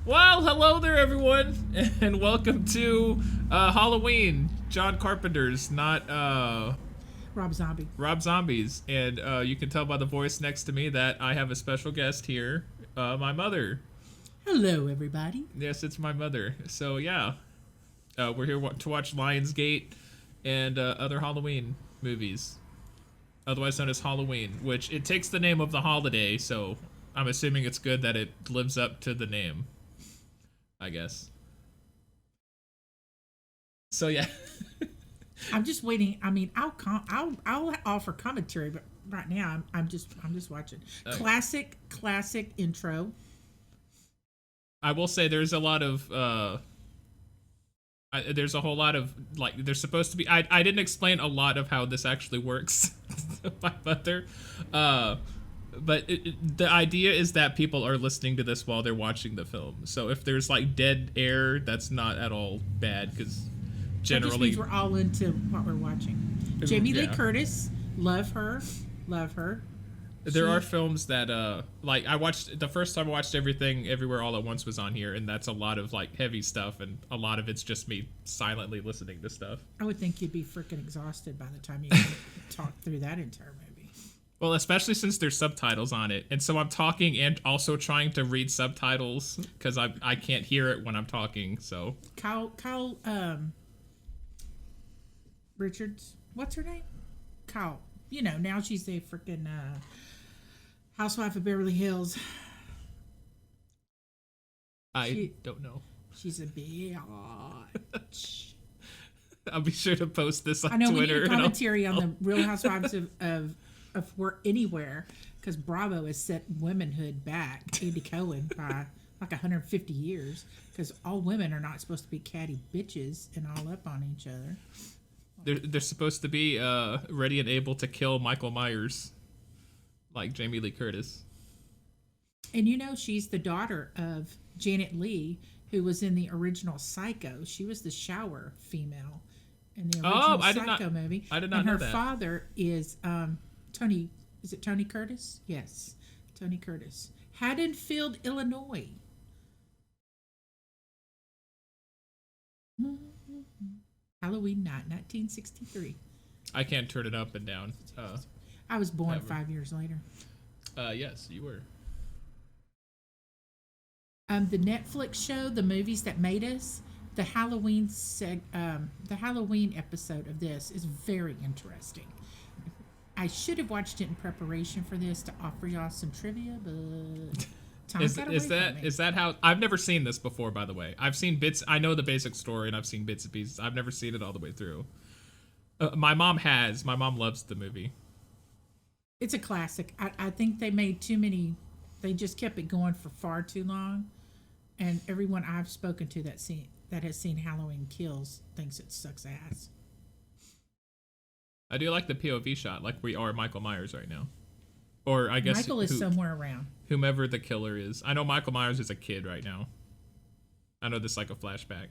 Well, hello there, everyone, and welcome to Halloween. John Carpenter's, not Rob Zombie. Rob Zombie's, and you can tell by the voice next to me that I have a special guest here, my mother. Hello, everybody. Yes, it's my mother. So yeah, we're here to watch Lionsgate and other Halloween movies, otherwise known as Halloween, which it takes the name of the holiday. So I'm assuming it's good that it lives up to the name, I guess. So yeah. I'm just waiting. I mean, I'll offer commentary, but right now I'm just watching. Classic intro. I will say there's a lot of there's a whole lot of like there's supposed to be I didn't explain a lot of how this actually works to my mother, but the idea is that people are listening to this while they're watching the film. So if there's like dead air, that's not at all bad because generally That just means we're all into what we're watching. Jamie Lee Curtis, love her. There are films that like I watched the first time I watched Everything Everywhere All at Once was on here, and that's a lot of like heavy stuff, and a lot of it's just me silently listening to stuff. I would think you'd be freaking exhausted by the time you talk through that entire movie. Well, especially since there's subtitles on it, and so I'm talking and also trying to read subtitles because I can't hear it when I'm talking. So Kyle Richards, what's her name? Kyle. You know, now she's a freaking housewife of Beverly Hills. I don't know. She's a bitch. I'll be sure to post this on I know Twitter. we need a commentary on the Real Housewives of anywhere, because Bravo has set womanhood back, Andy Cohen, by like 150 years, because all women are not supposed to be catty bitches and all up on each other. They're supposed to be ready and able to kill Michael Myers, like Jamie Lee Curtis. And you know, she's the daughter of Janet Leigh, who was in the original Psycho. She was the shower female in the original Psycho movie. I did not know that. And her father is Tony. Is it Tony Curtis? Yes, Tony Curtis. Haddonfield, Illinois. Halloween night, 1963. I can't turn it up and down. I was born 5 years later. Yes, you were. The Netflix show, The Movies That Made Us, the Halloween episode of this is very interesting. I should have watched it in preparation for this to offer y'all some trivia, but is that how? I've never seen this before, by the way. I've seen bits. I know the basic story, and I've seen bits and pieces. I've never seen it all the way through. My mom has. My mom loves the movie. It's a classic. I think they made too many. They just kept it going for far too long, and everyone I've spoken to that has seen Halloween Kills thinks it sucks ass. I do like the POV shot, like we are Michael Myers right now. Or I guess Michael is somewhere around. Whomever the killer is. I know Michael Myers is a kid right now. I know this is like a flashback.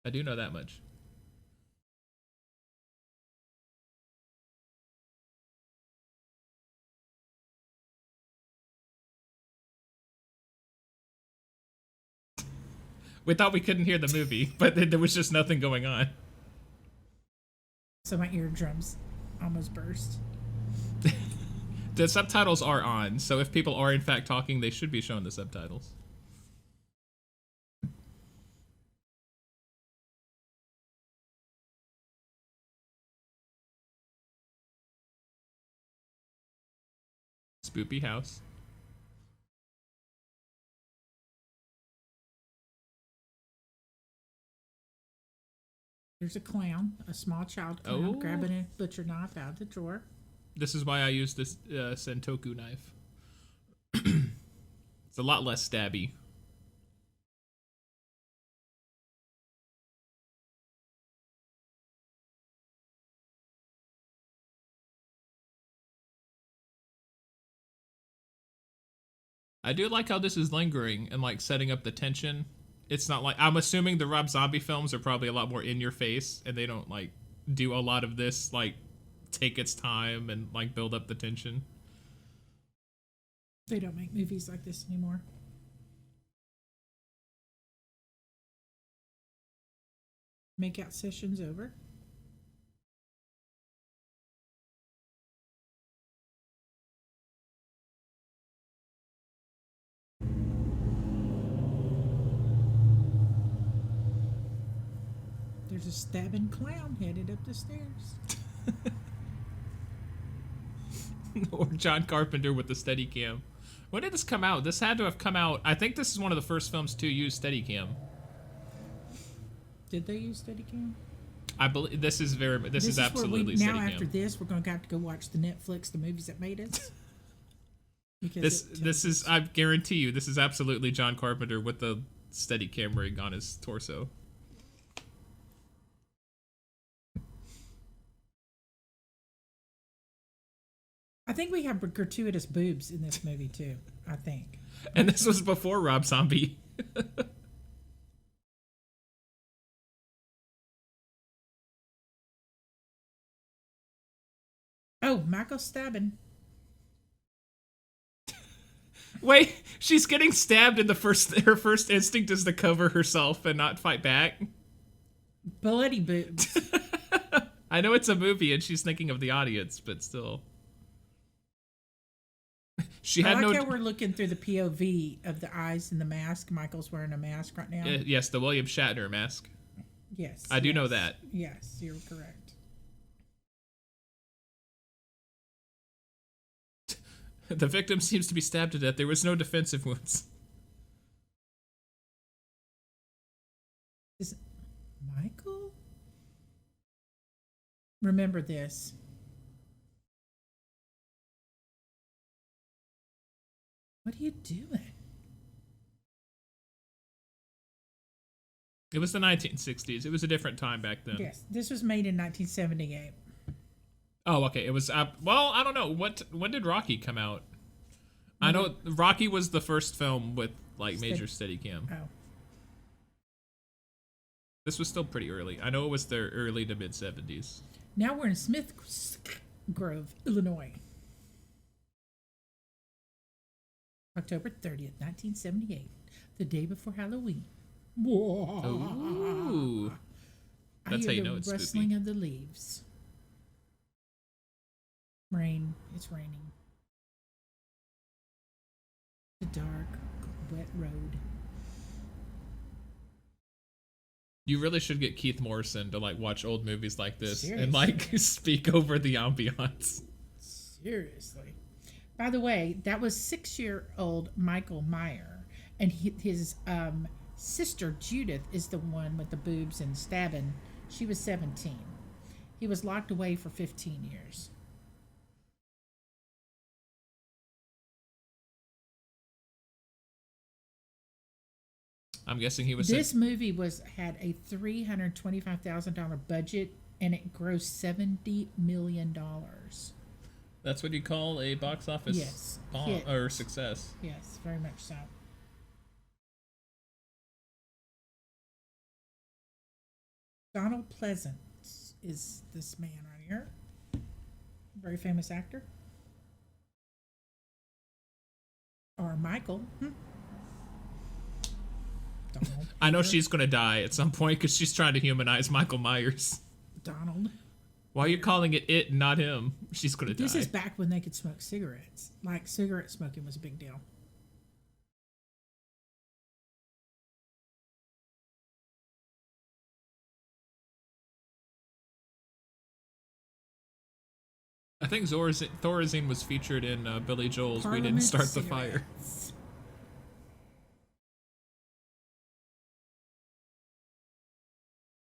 I do know that much. We thought we couldn't hear the movie, but there was just nothing going on. So my eardrums almost burst. The subtitles are on, so if people are in fact talking, they should be showing the subtitles. Spoopy house. There's a clown, a small child clown, grabbing a butcher knife out of the drawer. This is why I use this Sentoku knife. It's a lot less stabby. I do like how this is lingering and like setting up the tension. It's not like, I'm assuming the Rob Zombie films are probably a lot more in your face, and they don't like do a lot of this like take its time and like build up the tension. They don't make movies like this anymore. Makeout sessions over. There's a stabbing clown headed up the stairs. Or John Carpenter with the Steadicam. When did this come out? This had to have come out. I think this is one of the first films to use Steadicam. Did they use Steadicam? I believe this is absolutely now Steadicam. after this, we're going to have to go watch the Netflix, the movies that made us. This is, I guarantee you, this is absolutely John Carpenter with the Steadicam rig on his torso. I think we have gratuitous boobs in this movie too. I think. And this was before Rob Zombie. Oh, Michael stabbing. Wait, she's getting stabbed and her first instinct is to cover herself and not fight back. Bloody boobs. I know it's a movie and she's thinking of the audience, but still. I like how we're looking through the POV of the eyes and the mask. Michael's wearing a mask right now. Yes, the William Shatner mask. Yes. I do know that. Yes, you're correct. The victim seems to be stabbed to death. There was no defensive wounds. Is Michael? Remember this. What are you doing? It was the 1960s. It was a different time back then. Yes, this was made in 1978. Oh, okay. It was well, I don't know. When did Rocky come out? I know Rocky was the first film with like major Steadicam. Oh. This was still pretty early. I know it was the early to mid 70s. Now we're in Smith Grove, Illinois. October 30th, 1978, the day before Halloween. Ooh. That's how you know it's rustling spooky. of the leaves. Rain. It's raining. The dark, wet road. You really should get Keith Morrison to like watch old movies like this Seriously? and like speak over the ambiance. Seriously. By the way, that was 6-year-old Michael Meyer, and his sister Judith is the one with the boobs and stabbing. She was 17. He was locked away for 15 years. I'm guessing he was. This movie had a $325,000 budget, and it grossed $70 million. That's what you call a box office bomb or success. Yes, very much so. Donald Pleasance is this man right here. Very famous actor. Or Michael. I know she's going to die at some point because she's trying to humanize Michael Myers. Donald. Why are you calling it and not him? She's going to die. This is back when they could smoke cigarettes. Like, cigarette smoking was a big deal. I think Thorazine was featured in Billy Joel's Parliament We Didn't Start the Fire. cigarettes.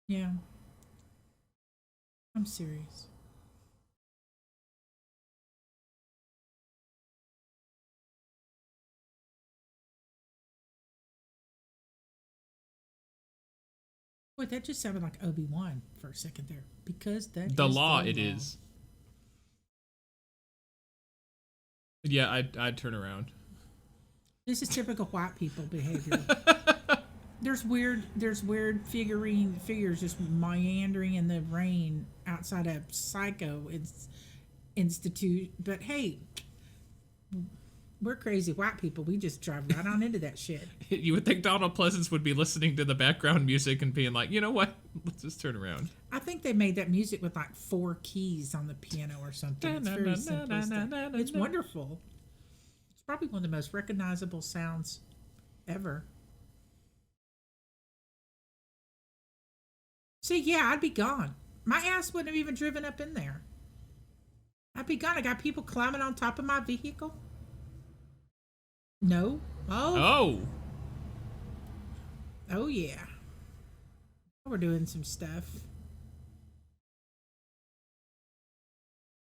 Yeah. I'm serious. Wait, that just sounded like Obi-Wan for a second there. Because that The is law, the it law. is. Yeah, I'd turn around. This is typical white people behavior. There's weird figures just meandering in the rain outside a psycho institute. But hey, We're crazy white people. We just drive right on into that shit. You would think Donald Pleasance would be listening to the background music and being like, you know what? Let's just turn around. I think they made that music with like 4 keys on the piano or something. It's very simplistic. It's wonderful. It's probably one of the most recognizable sounds ever. See, yeah, I'd be gone. My ass wouldn't have even driven up in there. I'd be gone. I got people climbing on top of my vehicle. No. Oh. Oh, yeah. We're doing some stuff.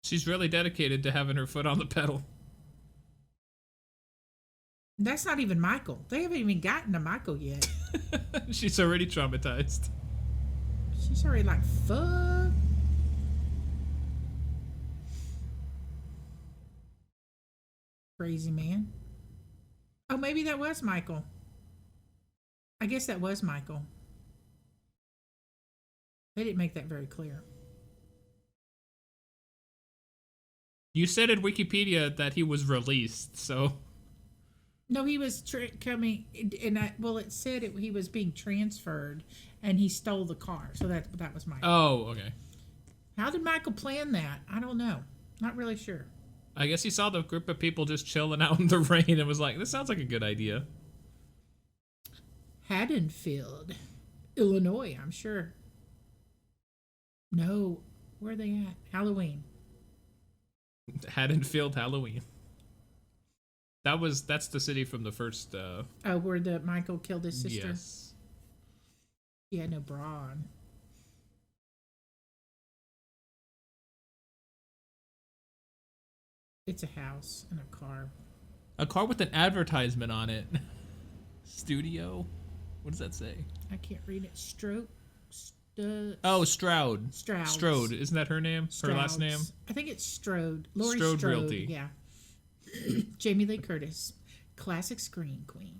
She's really dedicated to having her foot on the pedal. That's not even Michael. They haven't even gotten to Michael yet. She's already traumatized. She's already like, fuck. Crazy man. Oh, maybe that was Michael. I guess that was Michael. They didn't make that very clear. You said in Wikipedia that he was released, so... No, he was coming, and it said he was being transferred, and he stole the car. So that was Michael. Oh, okay. How did Michael plan that? I don't know. Not really sure. I guess he saw the group of people just chilling out in the rain and was like, this sounds like a good idea. Haddonfield, Illinois, I'm sure. No, where are they at? Halloween. Haddonfield, Halloween. That's the city from the first... where the Michael killed his sister? Yes. He had no bra on. It's a house and a car. A car with an advertisement on it. Studio? What does that say? I can't read it. Stroke? Oh, Stroud. Stroud. Strode. Isn't that her name? Strouds. Her last name? I think it's Strode. Laurie Strode Strode. Realty. Yeah. Jamie Lee Curtis. Classic screen queen.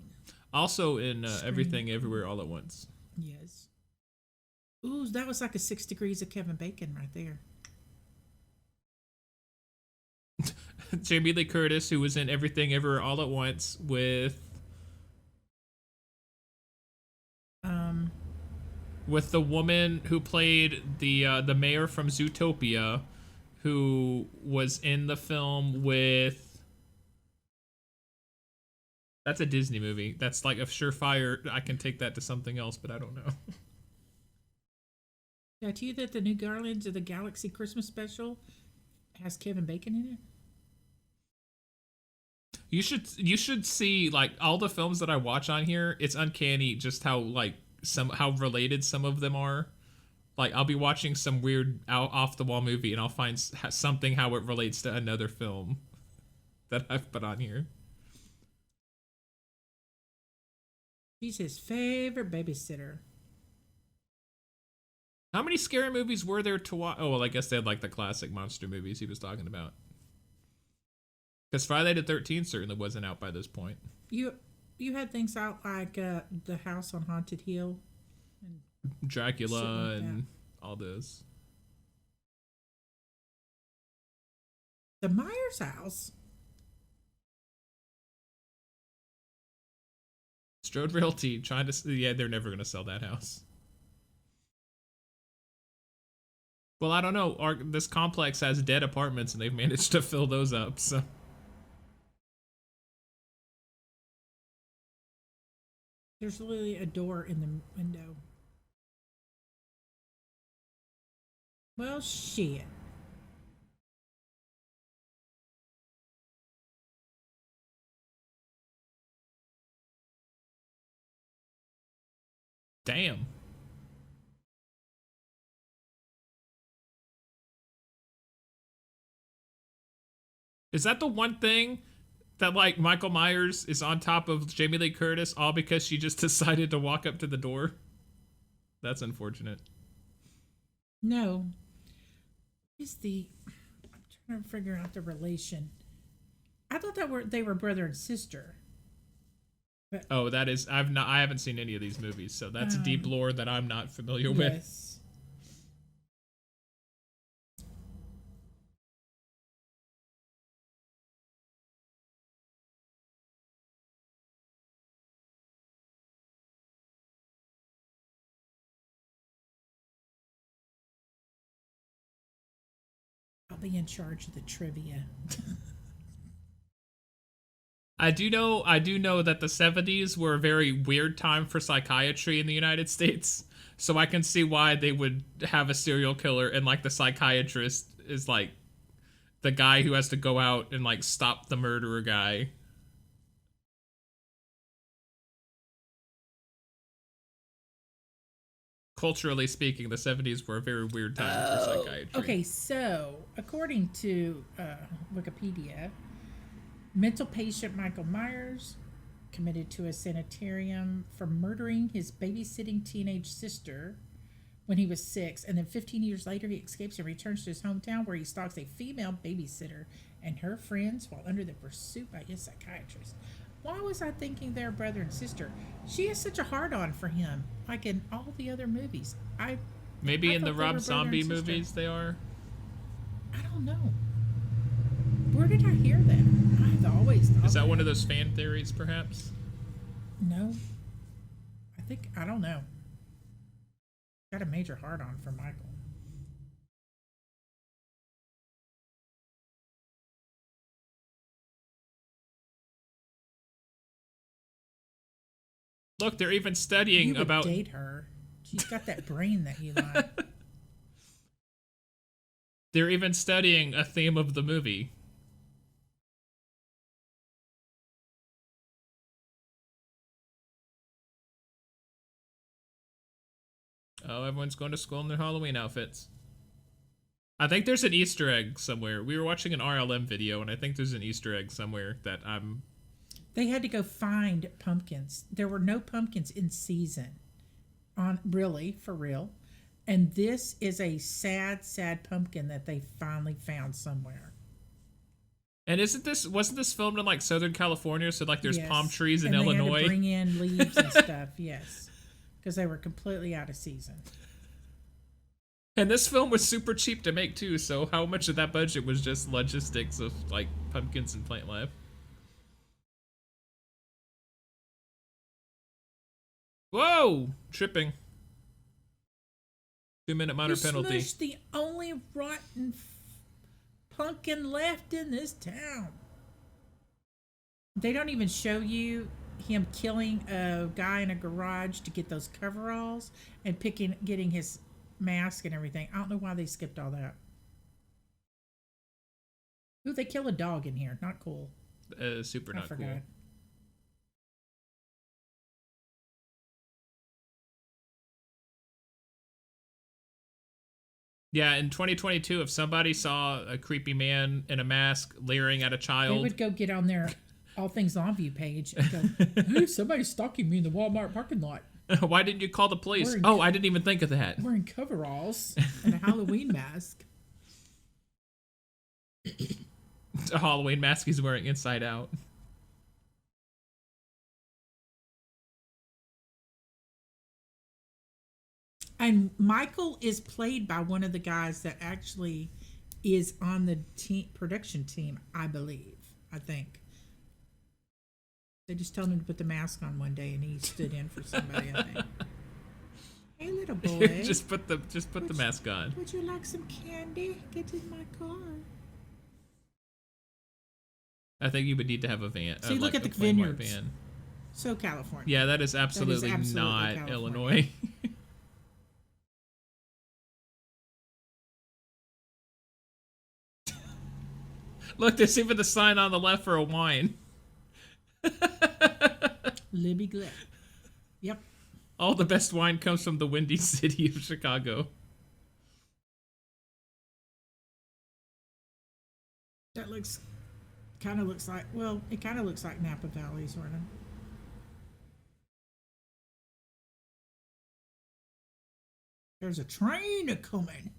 Also in Everything Everywhere All at Once. Yes. Ooh, that was like a 6 degrees of Kevin Bacon right there. Jamie Lee Curtis, who was in Everything Everywhere All at Once with the woman who played the mayor from Zootopia, who was in the film with... That's a Disney movie. That's like a surefire, I can take that to something else, but I don't know. Did I tell you that the new Guardians of the Galaxy Christmas special has Kevin Bacon in it? You should see, like, all the films that I watch on here. It's uncanny just how how related some of them are. Like, I'll be watching some weird off the wall movie and I'll find something how it relates to another film that I've put on here. She's his favorite babysitter. How many scary movies were there to watch? Oh, well, I guess they had like the classic monster movies he was talking about. Because Friday the 13th certainly wasn't out by this point. You had things out like The House on Haunted Hill. And Dracula and all those. The Myers house. Strode Realty trying to... Yeah, they're never going to sell that house. Well, I don't know. This complex has dead apartments and they've managed to fill those up, so... There's literally a door in the window. Well, shit. Damn. Is that the one thing that, like, Michael Myers is on top of Jamie Lee Curtis all because she just decided to walk up to the door? That's unfortunate. No. I'm trying to figure out the relation. I thought they were brother and sister. But, oh, that is... I haven't seen any of these movies, so that's deep lore that I'm not familiar with. Yes. be in charge of the trivia. I do know that the 70s were a very weird time for psychiatry in the United States. So I can see why they would have a serial killer and like the psychiatrist is like the guy who has to go out and like stop the murderer guy. Culturally speaking, the 70s were a very weird time for psychiatry. Okay, so according to Wikipedia, mental patient Michael Myers committed to a sanitarium for murdering his babysitting teenage sister when he was 6, and then 15 years later he escapes and returns to his hometown where he stalks a female babysitter and her friends while under the pursuit by his psychiatrist. Why was I thinking they're brother and sister? She has such a hard-on for him, like in all the other movies. Maybe I in the thought they Rob were brother Zombie and sister. movies they are. I don't know. Where did I hear that? I've always thought Is that one of those fan theories, perhaps? No. I don't know. Got a major hard-on for Michael. Look, they're even studying You would about. date her. She's got that brain that you like. They're even studying a theme of the movie. Oh, everyone's going to school in their Halloween outfits. I think there's an Easter egg somewhere. We were watching an RLM video, and I think there's an Easter egg somewhere that I'm... They had to go find pumpkins. There were no pumpkins in season. Really, for real. And this is a sad, sad pumpkin that they finally found somewhere. And wasn't this filmed in like Southern California? So like there's Yes. palm trees in and Illinois. They had to bring in leaves and stuff, yes. Because they were completely out of season. And this film was super cheap to make too, so how much of that budget was just logistics of like pumpkins and plant life? Whoa! Tripping. 2-minute minor penalty. Smushed the only rotten pumpkin left in this town. They don't even show you him killing a guy in a garage to get those coveralls and getting his mask and everything. I don't know why they skipped all that. Ooh, they kill a dog in here. Not cool. Super not cool. Forgot. Yeah, in 2022, if somebody saw a creepy man in a mask leering at a They child, would go get on their All Things On View page and go, hey, somebody's stalking me in the Walmart parking lot. why didn't you call the police? Oh, I didn't even think of that. Wearing coveralls and a Halloween mask. A Halloween mask he's wearing inside out. And Michael is played by one of the guys that actually is on the production team, I believe. I think. They just told him to put the mask on one day and he stood in for somebody, I think. Hey, little boy. just put the mask on. Would you like some candy? Get in my car. I think you would need to have a van. See, look at the plain white vineyards. van. So California. Yeah, that is absolutely not California. Illinois. Look, there's even the sign on the left for a wine. Libby Glen. Yep. All the best wine comes from the windy city of Chicago. That kind of looks like, well, it kind of looks like Napa Valley, sort of. There's a train a-coming.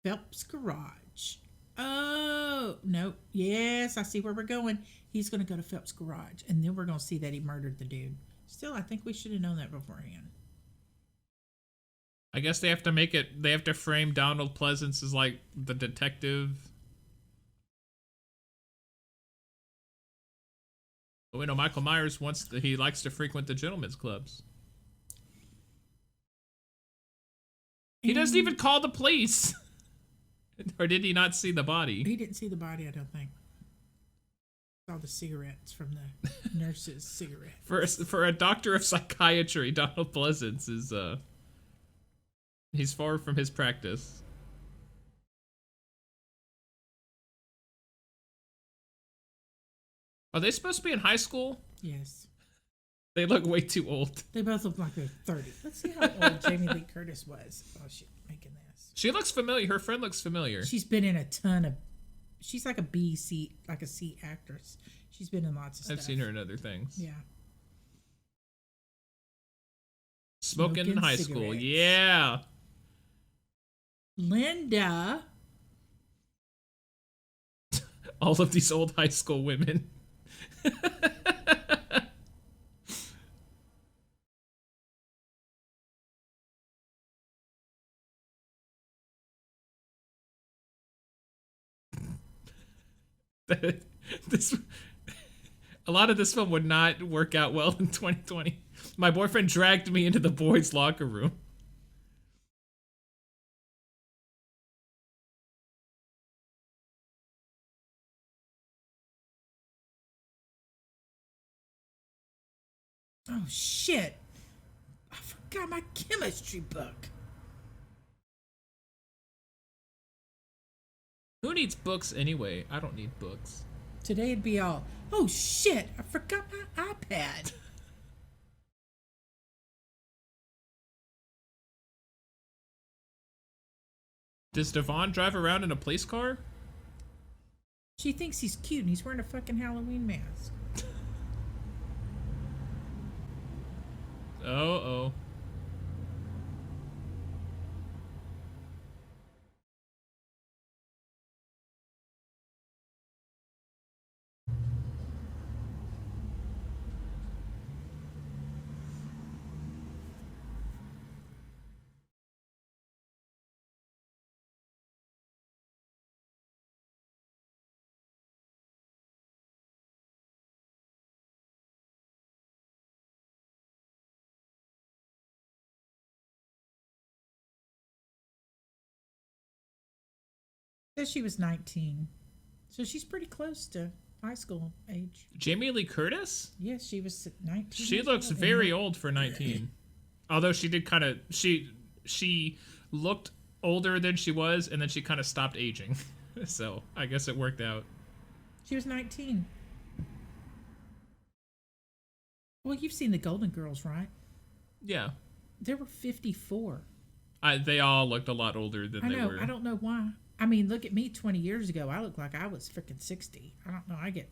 Phelps Garage. Oh, no. Yes, I see where we're going. He's going to go to Phelps Garage, and then we're going to see that he murdered the dude. Still, I think we should have known that beforehand. I guess they have to frame Donald Pleasance as like the detective. But we know Michael Myers he likes to frequent the gentlemen's clubs. He doesn't even call the police. Or did he not see the body? He didn't see the body, I don't think. Saw the cigarettes from the nurse's cigarette. For a doctor of psychiatry, Donald Pleasance is he's far from his practice. Are they supposed to be in high school? Yes. They look way too old. They both look like they're 30. Let's see how old Jamie Lee Curtis was. Oh, she's making this. She looks familiar. Her friend looks familiar. She's been in a ton of... She's like a B, C, like a C actress. She's been in lots of stuff. I've seen her in other things. Yeah. Smoking in high school. Yeah. Linda. All of these old high school women. This a lot of this film would not work out well in 2020. My boyfriend dragged me into the boys' locker room. Oh, shit. I forgot my chemistry book. Who needs books anyway? I don't need books. Today it'd be all, oh, shit, I forgot my iPad. Does Devon drive around in a police car? She thinks he's cute and he's wearing a fucking Halloween mask. Oh. Says she was 19. So she's pretty close to high school age. Jamie Lee Curtis? Yes, she was 19. She looks very old for 19. Although she did kind of she looked older than she was, and then she kind of stopped aging. So I guess it worked out. She was 19. Well, you've seen the Golden Girls, right? Yeah. They were 54. They all looked a lot older than they were. I don't know why. I mean, look at me 20 years ago. I look like I was freaking 60. I don't know. I get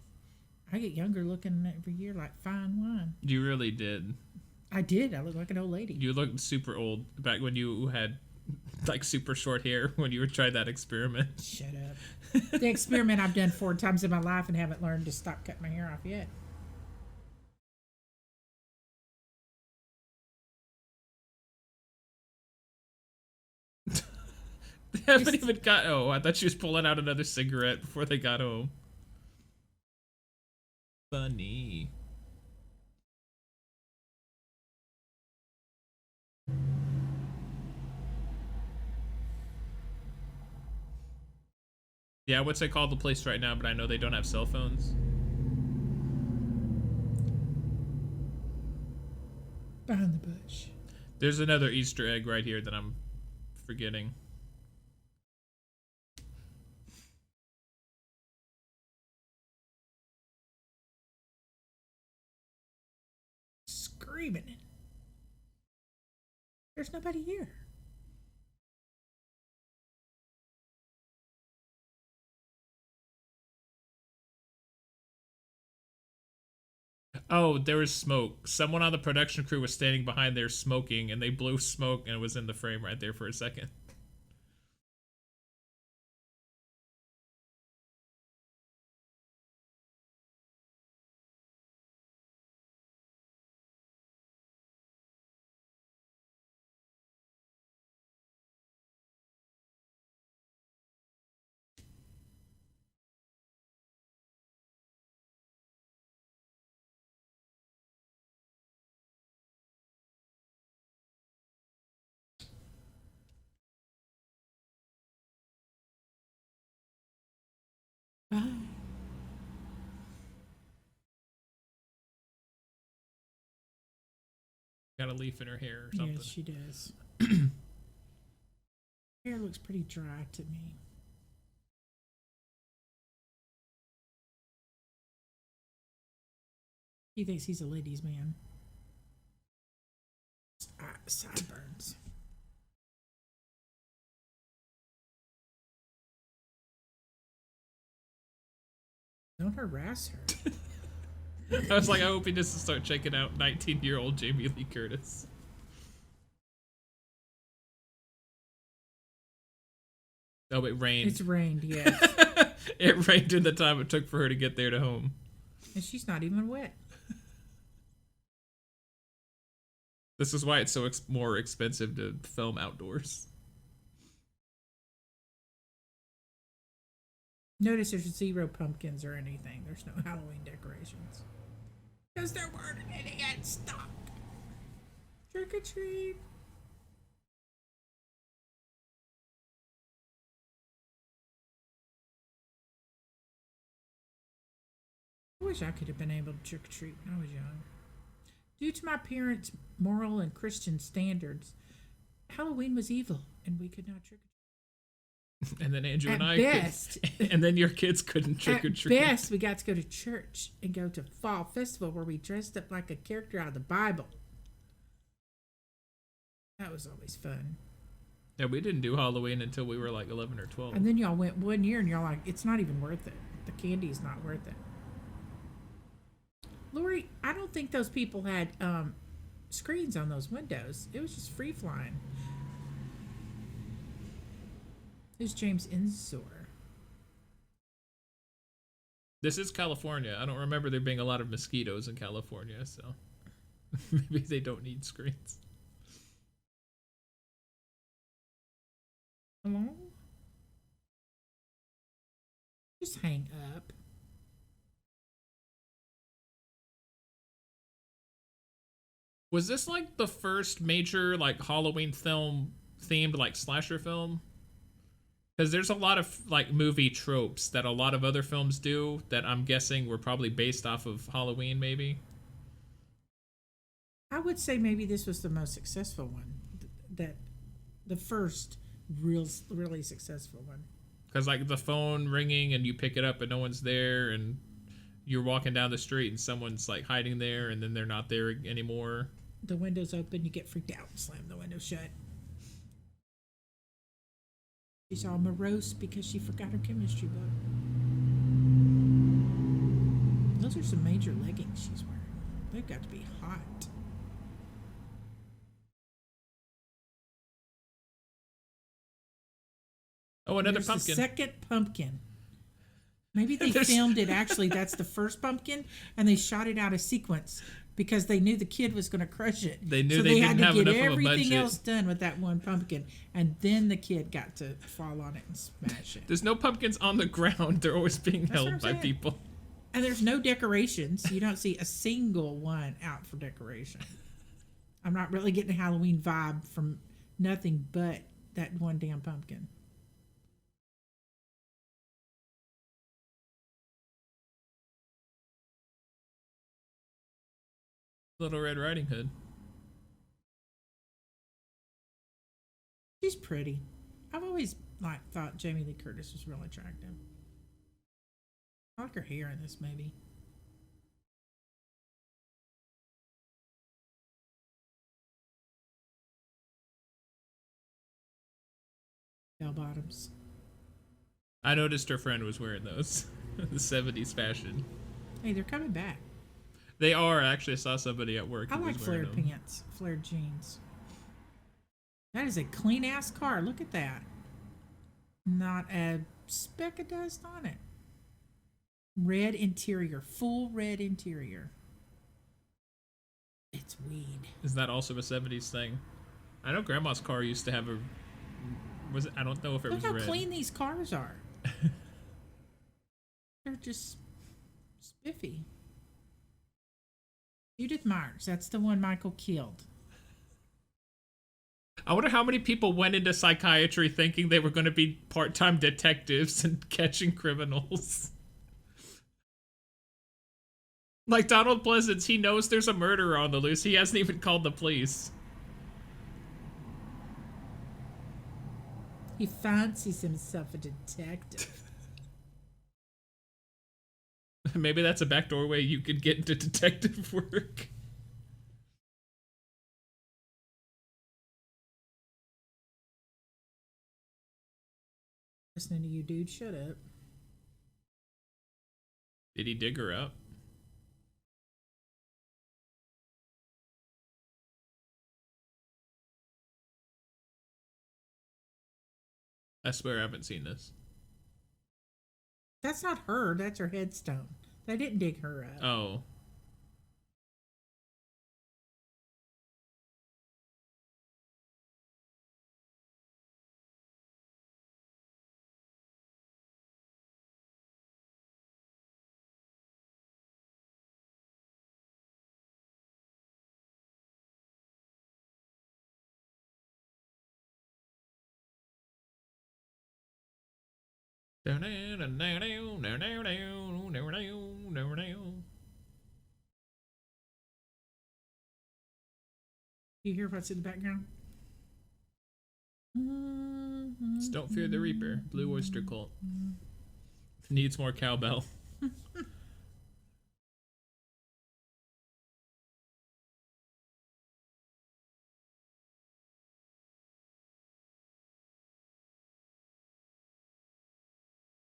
younger looking every year like fine wine. You really did. I did. I look like an old lady. You looked super old back when you had like super short hair when you were trying that experiment. Shut up. The experiment I've done 4 times in my life and haven't learned to stop cutting my hair off yet. They haven't even got... Oh, I thought she was pulling out another cigarette before they got home. Funny. Yeah, I would say call the police right now, but I know they don't have cell phones. Behind the bush. There's another Easter egg right here that I'm forgetting. Screaming. There's nobody here. Oh, there was smoke. Someone on the production crew was standing behind there smoking, and they blew smoke, and it was in the frame right there for a second. Bye. Got a leaf in her hair or something. Yes, she does. Hair looks pretty dry to me. He thinks he's a ladies' man. Sideburns. Don't harass her. I was like, I hope he doesn't start checking out 19-year-old Jamie Lee Curtis. Oh, it rained. It's rained, yes. It rained in the time it took for her to get there to home. And she's not even wet. This is why it's so more expensive to film outdoors. Notice there's 0 pumpkins or anything. There's no Halloween decorations. Because there weren't any in stock. Trick or treat. I wish I could have been able to trick or treat when I was young. Due to my parents' moral and Christian standards, Halloween was evil and we could not trick or treat. And then Andrew and At I best, and then your kids couldn't trick or treat. At best, we got to go to church and go to fall festival where we dressed up like a character out of the Bible. That was always fun. Yeah, we didn't do Halloween until we were like 11 or 12. And then y'all went one year and y'all like, it's not even worth it. The candy is not worth it. Lori, I don't think those people had screens on those windows. It was just free flying. Who's James Ensor? This is California. I don't remember there being a lot of mosquitoes in California, so maybe they don't need screens. Hello? Just hang up. Was this like the first major like Halloween film themed like slasher film? Because there's a lot of like movie tropes that a lot of other films do that I'm guessing were probably based off of Halloween, maybe. I would say maybe this was the most successful one. That the first really successful one. Because like the phone ringing and you pick it up and no one's there, and you're walking down the street and someone's like hiding there and then they're not there anymore. The window's open, you get freaked out and slam the window shut. She's all morose because she forgot her chemistry book. Those are some major leggings she's wearing. They've got to be hot. Oh, another There's pumpkin. The second pumpkin. Maybe they filmed it actually. That's the first pumpkin, and they shot it out of sequence because they knew the kid was going to crush it. They knew so they had didn't to have get enough of a everything budget. else done with that one pumpkin, and then the kid got to fall on it and smash it. There's no pumpkins on the ground. They're always being That's what held I'm by saying. people. And there's no decorations. You don't see a single one out for decoration. I'm not really getting a Halloween vibe from nothing but that one damn pumpkin. Little Red Riding Hood. She's pretty. I've always thought Jamie Lee Curtis was real attractive. I like her hair in this movie. Bell bottoms. I noticed her friend was wearing those. The 70s fashion. Hey, they're coming back. They are. Actually, I saw somebody at work I who like was wearing flared them. pants, flared jeans. That is a clean ass car. Look at that. Not a speck of dust on it. Red interior, full red interior. It's weed. Is that also a 70s thing? I know Grandma's car used to have a... Was it? I don't know if it Look was how red. clean these cars are. They're just spiffy. Judith Myers, that's the one Michael killed. I wonder how many people went into psychiatry thinking they were going to be part-time detectives and catching criminals. Like Donald Pleasance, he knows there's a murderer on the loose. He hasn't even called the police. He fancies himself a detective. Maybe that's a backdoor way you could get into detective work. Listening to you, dude. Shut up. Did he dig her up? I swear I haven't seen this. That's not her. That's her headstone. They didn't dig her up. Oh. You hear what's in the background? It's Don't Fear the Reaper, Blue Oyster Cult. Needs more cowbell.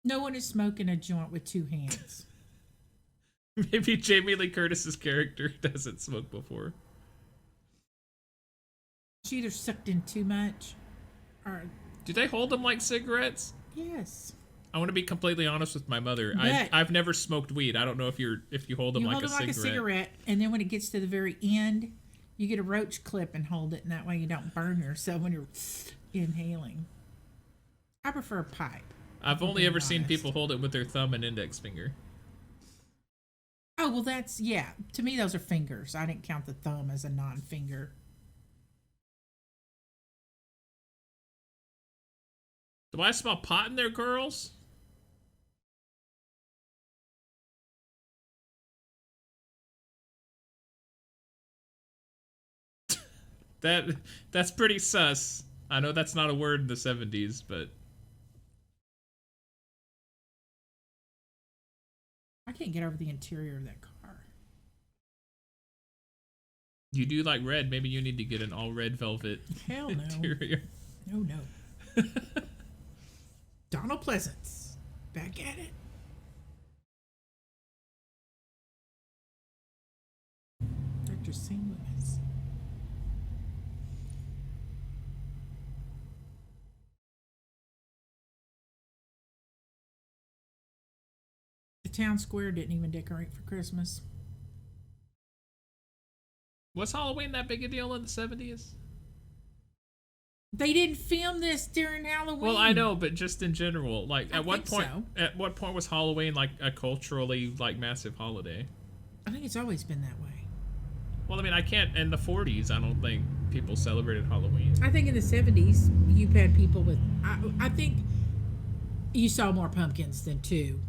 No one is smoking a joint with two hands. Maybe Jamie Lee Curtis's character doesn't smoke before. She either sucked in too much or... Do they hold them like cigarettes? Yes. I want to be completely honest with my mother. I've never smoked weed. I don't know if you hold them like a cigarette. You hold them like a cigarette, and then when it gets to the very end, you get a roach clip and hold it, and that way you don't burn yourself when you're inhaling. I prefer a pipe. I've only ever seen people hold it with their thumb and index finger. Oh, well, that's, yeah. To me, those are fingers. I didn't count the thumb as a non-finger. Do I smell pot in there, girls? That's pretty sus. I know that's not a word in the 70s, but... I can't get over the interior of that car. You do like red. Maybe you need to get an all red velvet Hell no. interior. No. Donald Pleasance. Back at it. Dr. St. Louis. The town square didn't even decorate for Christmas. Was Halloween that big a deal in the 70s? They didn't film this during Halloween. Well, I know, but just in general, like at what point was Halloween like a culturally like massive holiday? I think it's always been that way. Well, I mean, I can't. In the 40s, I don't think people celebrated Halloween. I think in the 70s, you've had people with. I think you saw more pumpkins than two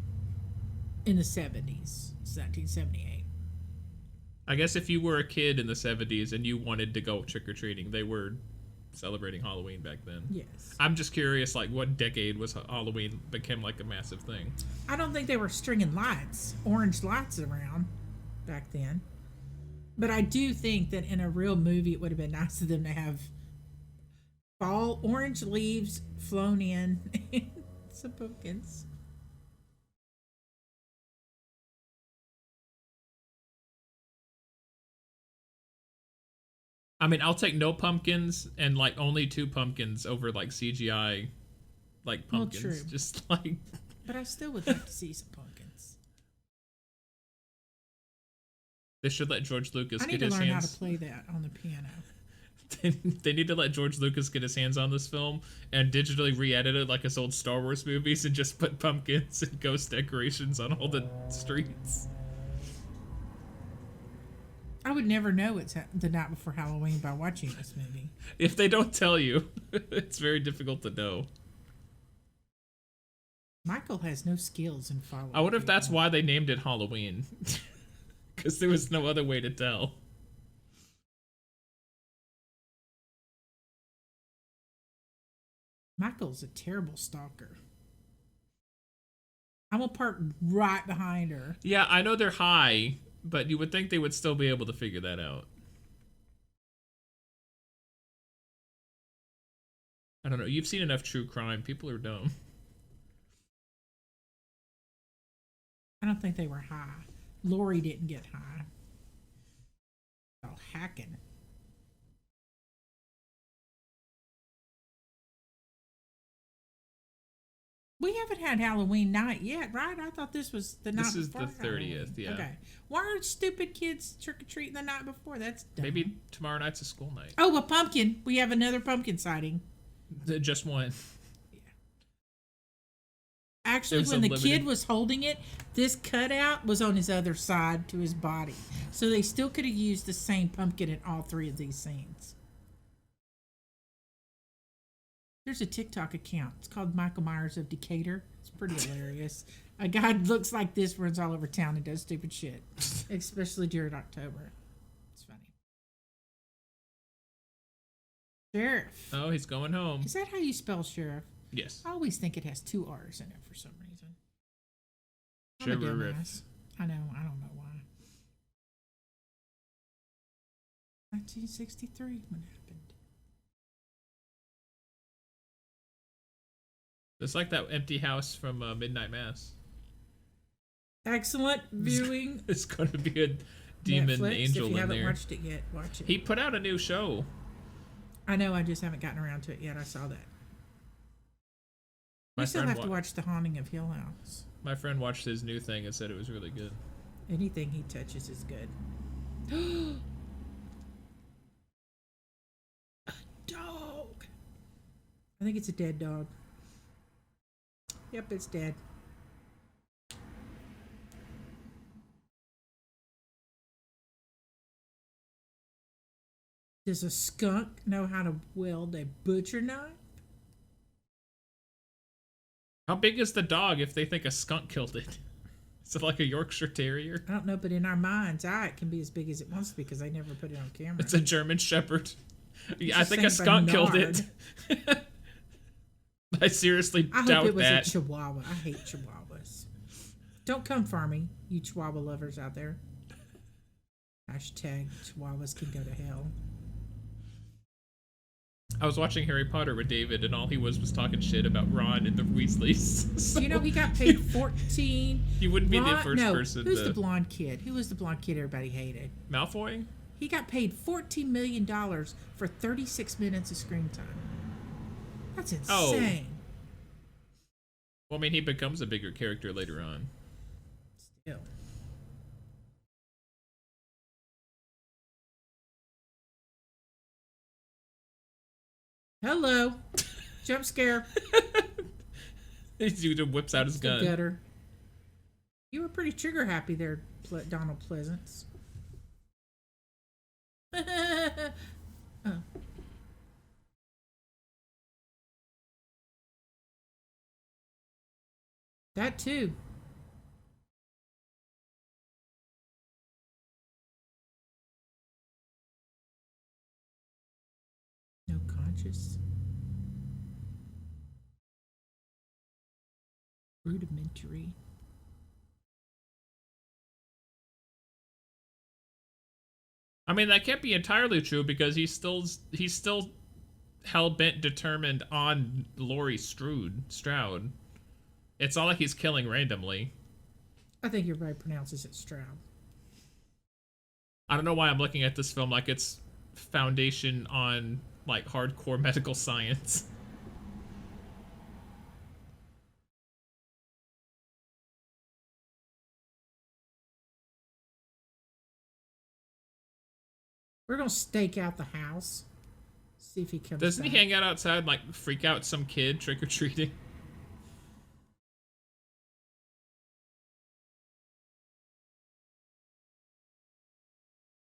in the 70s. It's 1978. I guess if you were a kid in the 70s and you wanted to go trick or treating, they were celebrating Halloween back then. Yes. I'm just curious, like, what decade was Halloween became like a massive thing? I don't think they were stringing orange lights around back then. But I do think that in a real movie, it would have been nice of them to have fall orange leaves flown in and some pumpkins. I mean, I'll take no pumpkins and like only 2 pumpkins over like CGI, like pumpkins. Well, true. Just like. But I still would like to see some pumpkins. They should let George Lucas I get need his to learn hands. how to play that on the piano. They need to let George Lucas get his hands on this film and digitally re-edit it like his old Star Wars movies and just put pumpkins and ghost decorations on all the streets. I would never know it's the night before Halloween by watching this movie. If they don't tell you, it's very difficult to know. Michael has no skills in following. I wonder if that's why they named it Halloween. because there was no other way to tell. Michael's a terrible stalker. I'm gonna park right behind her. Yeah, I know they're high, but you would think they would still be able to figure that out. I don't know. You've seen enough true crime. People are dumb. I don't think they were high. Lori didn't get high. Oh, hacking. We haven't had Halloween night yet, right? I thought this was the night before. This is the 30th, yeah. Okay. Why are stupid kids trick-or-treating the night before? That's dumb. Maybe tomorrow night's a school night. Oh, a pumpkin. We have another pumpkin sighting. Just one. Yeah. Actually, when the kid was holding it, this cutout was on his other side to his body. So they still could have used the same pumpkin in all three of these scenes. There's a TikTok account. It's called Michael Myers of Decatur. It's pretty hilarious. A guy looks like this, runs all over town and does stupid shit, especially during October. It's funny. Sheriff. Oh, he's going home. Is that how you spell sheriff? Yes. I always think it has two R's in it for some reason. Sheriff. I know. I don't know why. 1963 when it happened. It's like that empty house from Midnight Mass. Excellent viewing. It's going to be a demon Netflix, angel if you in haven't there. watched it yet, watch it. He put out a new show. I know, I just haven't gotten around to it yet. I saw that. My We still friend have to watch The Haunting of Hill House. My friend watched his new thing and said it was really good. Anything he touches is good. A dog. I think it's a dead dog. Yep, it's dead. Does a skunk know how to wield a butcher knife? How big is the dog if they think a skunk killed it? Is it like a Yorkshire Terrier? I don't know, but in our mind's eye, it can be as big as it wants to be because they never put it on camera. It's a German Shepherd. It's I think a skunk killed it. I seriously doubt that. I hope it was a Chihuahua. I hate Chihuahuas. Don't come for me, you Chihuahua lovers out there. Hashtag Chihuahuas can go to hell. I was watching Harry Potter with David, and all he was talking shit about Ron and the Weasleys. So You know, he got paid 14. He wouldn't be the first person Who's to... the blonde kid? Who was the blonde kid everybody hated? Malfoy? He got paid $14 million for 36 minutes of screen time. That's insane. Well, I mean, he becomes a bigger character later on. Still. Hello. Jump scare. He whips out his gun. Gutter. You were pretty trigger happy there, Donald Pleasance. Oh. That too. No conscious. Rudimentary. I mean, that can't be entirely true because he's still hell-bent determined on Laurie Stroud. It's not like he's killing randomly. I think everybody pronounces it Stroud. I don't know why I'm looking at this film like it's foundation on like hardcore medical science. We're gonna stake out the house. See if he comes Doesn't back. he hang out outside and like freak out some kid trick-or-treating?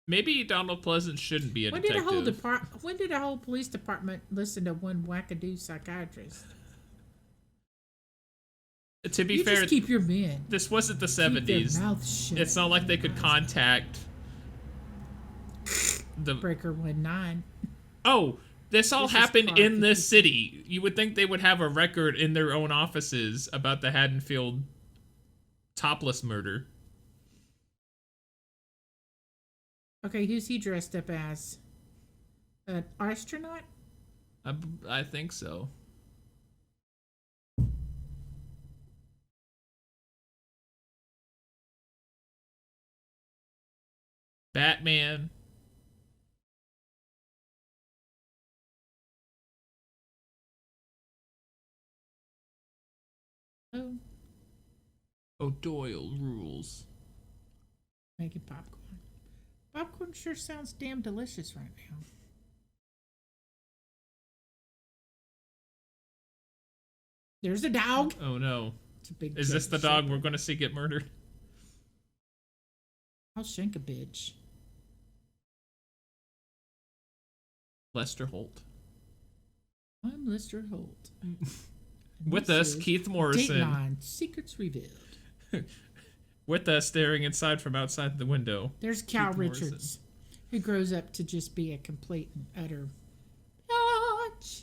Maybe Donald Pleasance shouldn't be a detective. When did a whole police department listen to one wackadoo psychiatrist? To be You fair, just keep your men. this wasn't the Keep their 70s. mouths shut. It's not like they could contact the Breaker 19. Oh, this all This is happened car in this 56. city. You would think they would have a record in their own offices about the Haddonfield topless murder. Okay, who's he dressed up as? An astronaut? I think so. Batman. Oh, O'Doyle rules. making popcorn. Popcorn sure sounds damn delicious right now. There's a dog. Oh no. It's a big. Is this the dog we're going to see get murdered? I'll shank a bitch. Lester Holt. I'm Lester Holt. With This us, is Keith Morrison. Dateline Secrets Revealed. With us, staring inside from outside the window. There's Cal Keith Morrison. Richards, who grows up to just be a complete and utter bitch.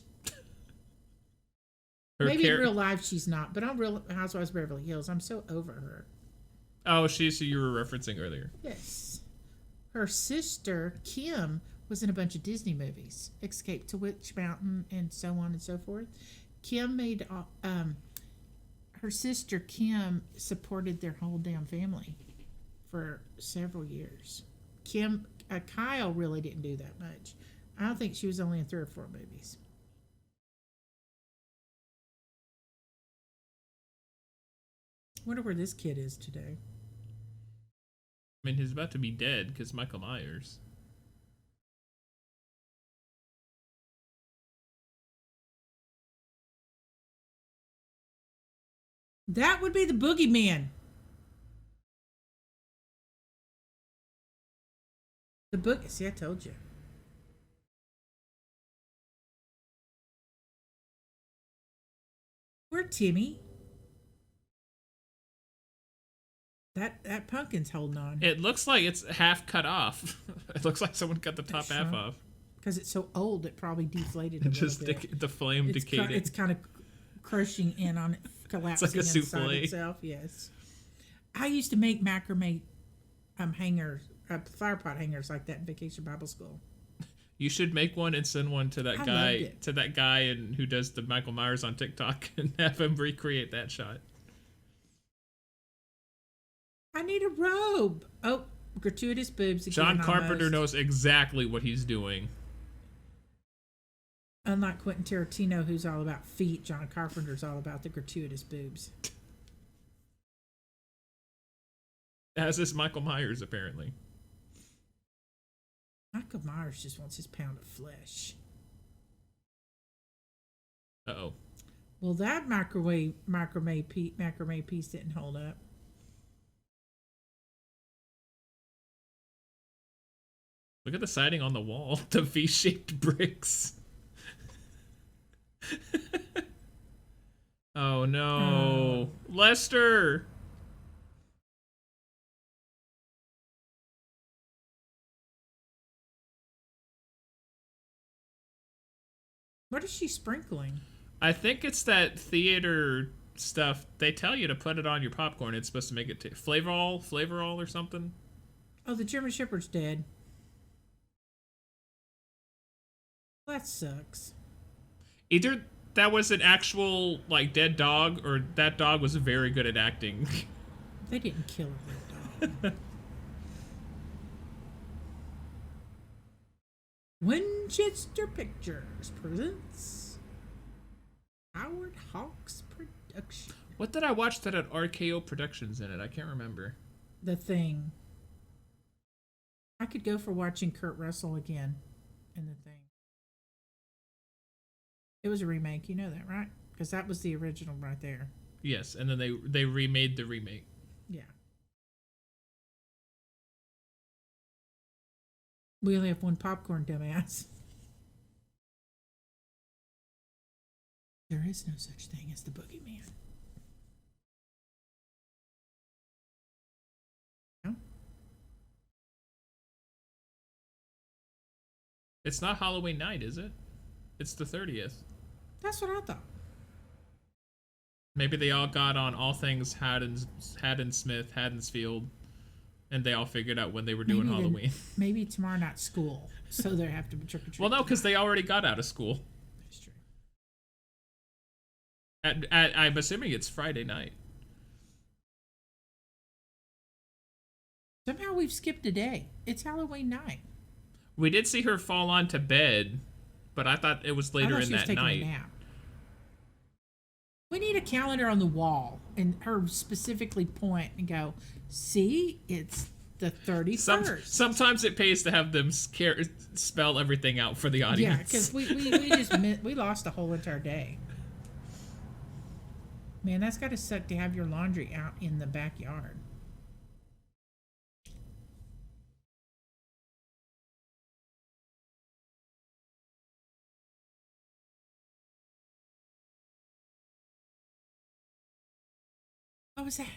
Maybe in real life she's not, but on Real Housewives of Beverly Hills, I'm so over her. Oh, she's who you were referencing earlier. Yes. Her sister, Kim, was in a bunch of Disney movies. Escape to Witch Mountain and so on and so forth. Kim made... her sister, Kim, supported their whole damn family for several years. Kyle really didn't do that much. I don't think she was only in 3 or 4 movies. Wonder where this kid is today. I mean, he's about to be dead because Michael Myers. That would be the boogeyman. See, I told you. Where Timmy? That pumpkin's holding on. It looks like it's half cut off. It looks like someone cut the top half shrunk. off. Because it's so old, it probably deflated a Just little bit. the flame decayed. It's kind of crushing in on it, collapsing like a inside souffle. itself. Yes. I used to make macrame hangers, flower pot hangers like that in Vacation Bible School. You should make one and send one to that I guy, loved it. to that guy and who does the Michael Myers on TikTok, and have him recreate that shot. I need a robe. Oh, gratuitous boobs again. John Carpenter almost. knows exactly what he's doing. Unlike Quentin Tarantino, who's all about feet, John Carpenter's all about the gratuitous boobs. As is Michael Myers, apparently. Michael Myers just wants his pound of flesh. Uh-oh. Well, that macrame piece didn't hold up. Look at the siding on the wall. The V-shaped bricks. Oh, no. Lester! What is she sprinkling? I think it's that theater stuff. They tell you to put it on your popcorn. It's supposed to make it Flavorall or something. Oh, the German Shepherd's dead. That sucks. Either that was an actual, like, dead dog, or that dog was very good at acting. They didn't kill that dog. Winchester Pictures presents Howard Hawks production. What did I watch that had RKO Productions in it? I can't remember. The Thing. I could go for watching Kurt Russell again in The Thing. It was a remake, you know that, right? Because that was the original right there. Yes, and then they remade the remake. Yeah. We only have one popcorn, dumbass. There is no such thing as the boogeyman. It's not Halloween night, is it? It's the 30th. That's what I thought. Maybe they all got on all things Haddon-Smith, Haddonsfield, and they all figured out when they were doing Halloween. Maybe tomorrow night's school, so they have to trick or treat. Well, no, because they already got out of school. That's true. I'm assuming it's Friday night. Somehow we've skipped a day. It's Halloween night. We did see her fall onto bed, but I thought it was later in that night. A nap. We need a calendar on the wall and her specifically point and go, see, it's the 31st. Sometimes it pays to have them spell everything out for the audience. Yeah, because we just we lost a whole entire day. Man, that's got to suck to have your laundry out in the backyard. What was that?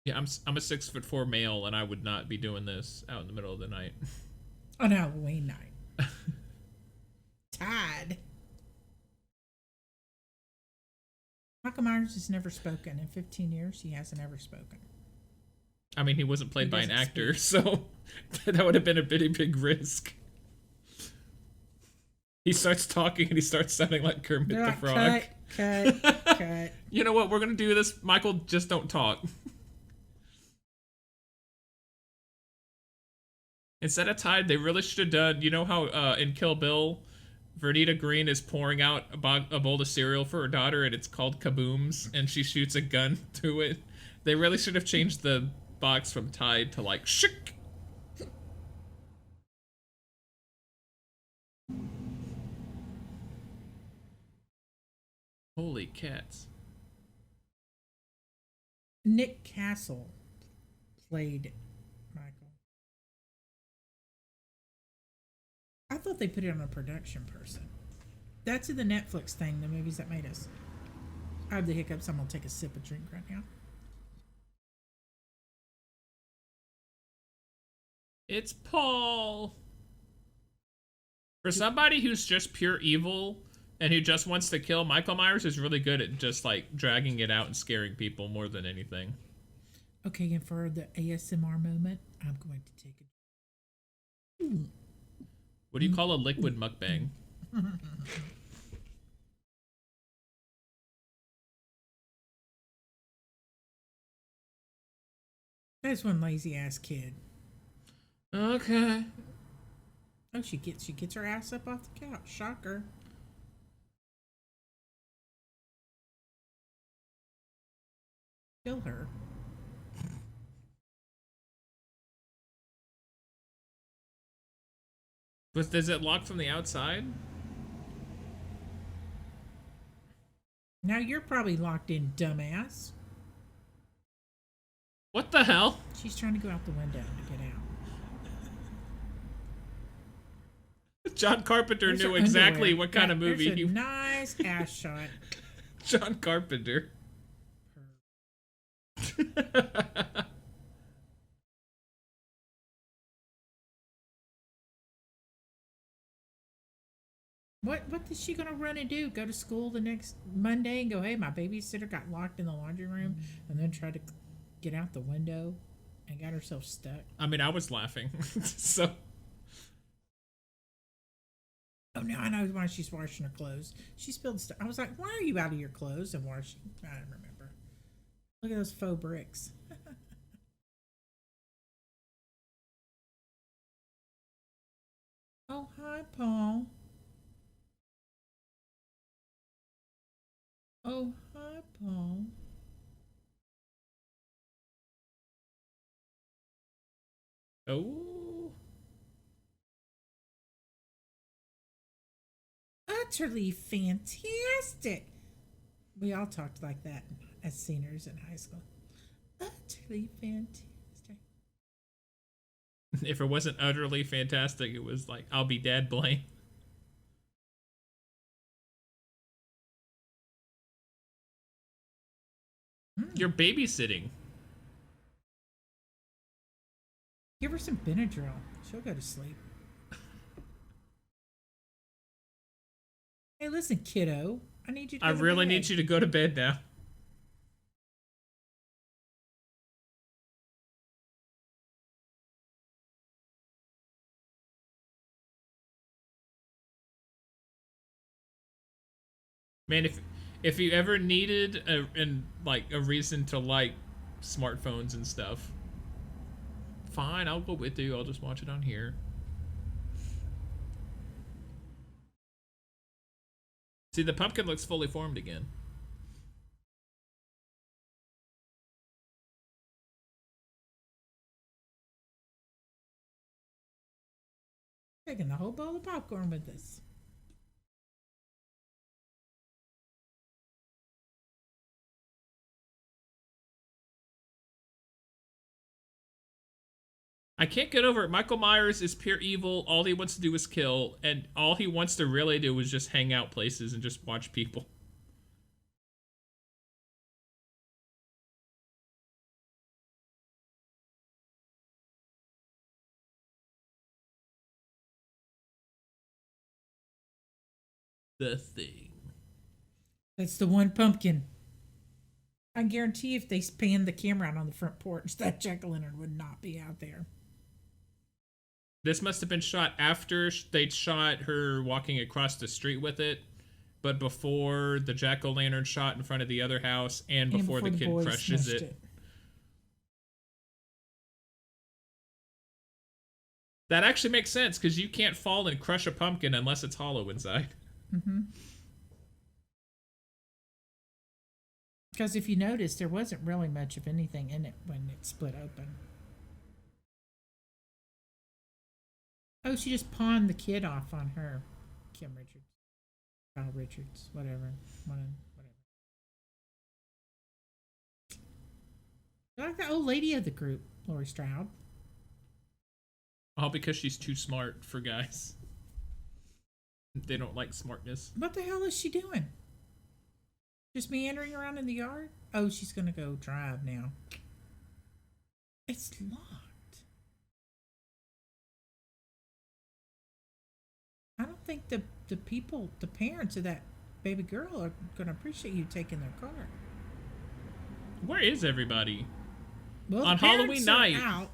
Yeah, I'm a 6'4" male, and I would not be doing this out in the middle of the night. On Halloween night. Todd. Michael Myers has never spoken. In 15 years, he hasn't ever spoken. I mean, he wasn't played by an actor, so that would have been a pretty big risk. He starts talking, and he starts sounding like Kermit the Frog. Cut. You know what? We're going to do this. Michael, just don't talk. Instead of Tide, they really should have done, you know how in Kill Bill, Vernita Green is pouring out a bowl of cereal for her daughter, and it's called Kabooms, and she shoots a gun to it? They really should have changed the box from Tide to, like, Shik. Holy cats. Nick Castle played Michael. I thought they put it on a production person. That's in the Netflix thing, the movies that made us. I have the hiccups. I'm going to take a sip of drink right now. It's Paul. For somebody who's just pure evil and who just wants to kill, Michael Myers is really good at just, like, dragging it out and scaring people more than anything. Okay, and for the ASMR moment, I'm going to take a... What do you call a liquid mukbang? That's one lazy-ass kid. Okay. Oh, she gets her ass up off the couch. Shocker. Kill her. But is it locked from the outside? Now you're probably locked in, dumbass. What the hell? She's trying to go out the window to get out. John Carpenter knew exactly what kind of movie he... nice ass shot. John Carpenter. What is she gonna run and do? Go to school the next Monday and go, hey, my babysitter got locked in the laundry room, and then try to get out the window and got herself stuck? I mean, I was laughing. So. Oh, now I know why she's washing her clothes. She spilled stuff. I was like, why are you out of your clothes and washing? I don't remember. Look at those faux bricks. Oh, hi, Paul. Oh, hi, Paul. Oh. Utterly fantastic. We all talked like that as seniors in high school. Utterly fantastic. If it wasn't utterly fantastic, it was like, I'll be Dad Blaine. You're babysitting. Give her some Benadryl. She'll go to sleep. Hey, listen, kiddo. I need you to I go to really bed. need you to go to bed now. Man, if you ever needed a reason to like smartphones and stuff, fine, I'll go with you. I'll just watch it on here. See, the pumpkin looks fully formed again. Taking the whole bowl of popcorn with us. I can't get over it. Michael Myers is pure evil. All he wants to do is kill, and all he wants to really do is just hang out places and just watch people. The Thing. That's the one pumpkin. I guarantee if they panned the camera out on the front porch, that jack-o'-lantern would not be out there. This must have been shot after they'd shot her walking across the street with it, but before the jack-o'-lantern shot in front of the other house and before the kid boys crushes smushed it. That actually makes sense, because you can't fall and crush a pumpkin unless it's hollow inside. Mm-hmm. Because if you notice, there wasn't really much of anything in it when it split open. Oh, she just pawned the kid off on her. Kim Richards. Kyle Richards. Whatever. Whatever. I like the old lady of the group, Laurie Stroud. All because she's too smart for guys. They don't like smartness. What the hell is she doing? Just meandering around in the yard? Oh, she's going to go drive now. It's locked. I don't think the people, the parents of that baby girl are going to appreciate you taking their car. Where is everybody? Well, on Halloween night. Out.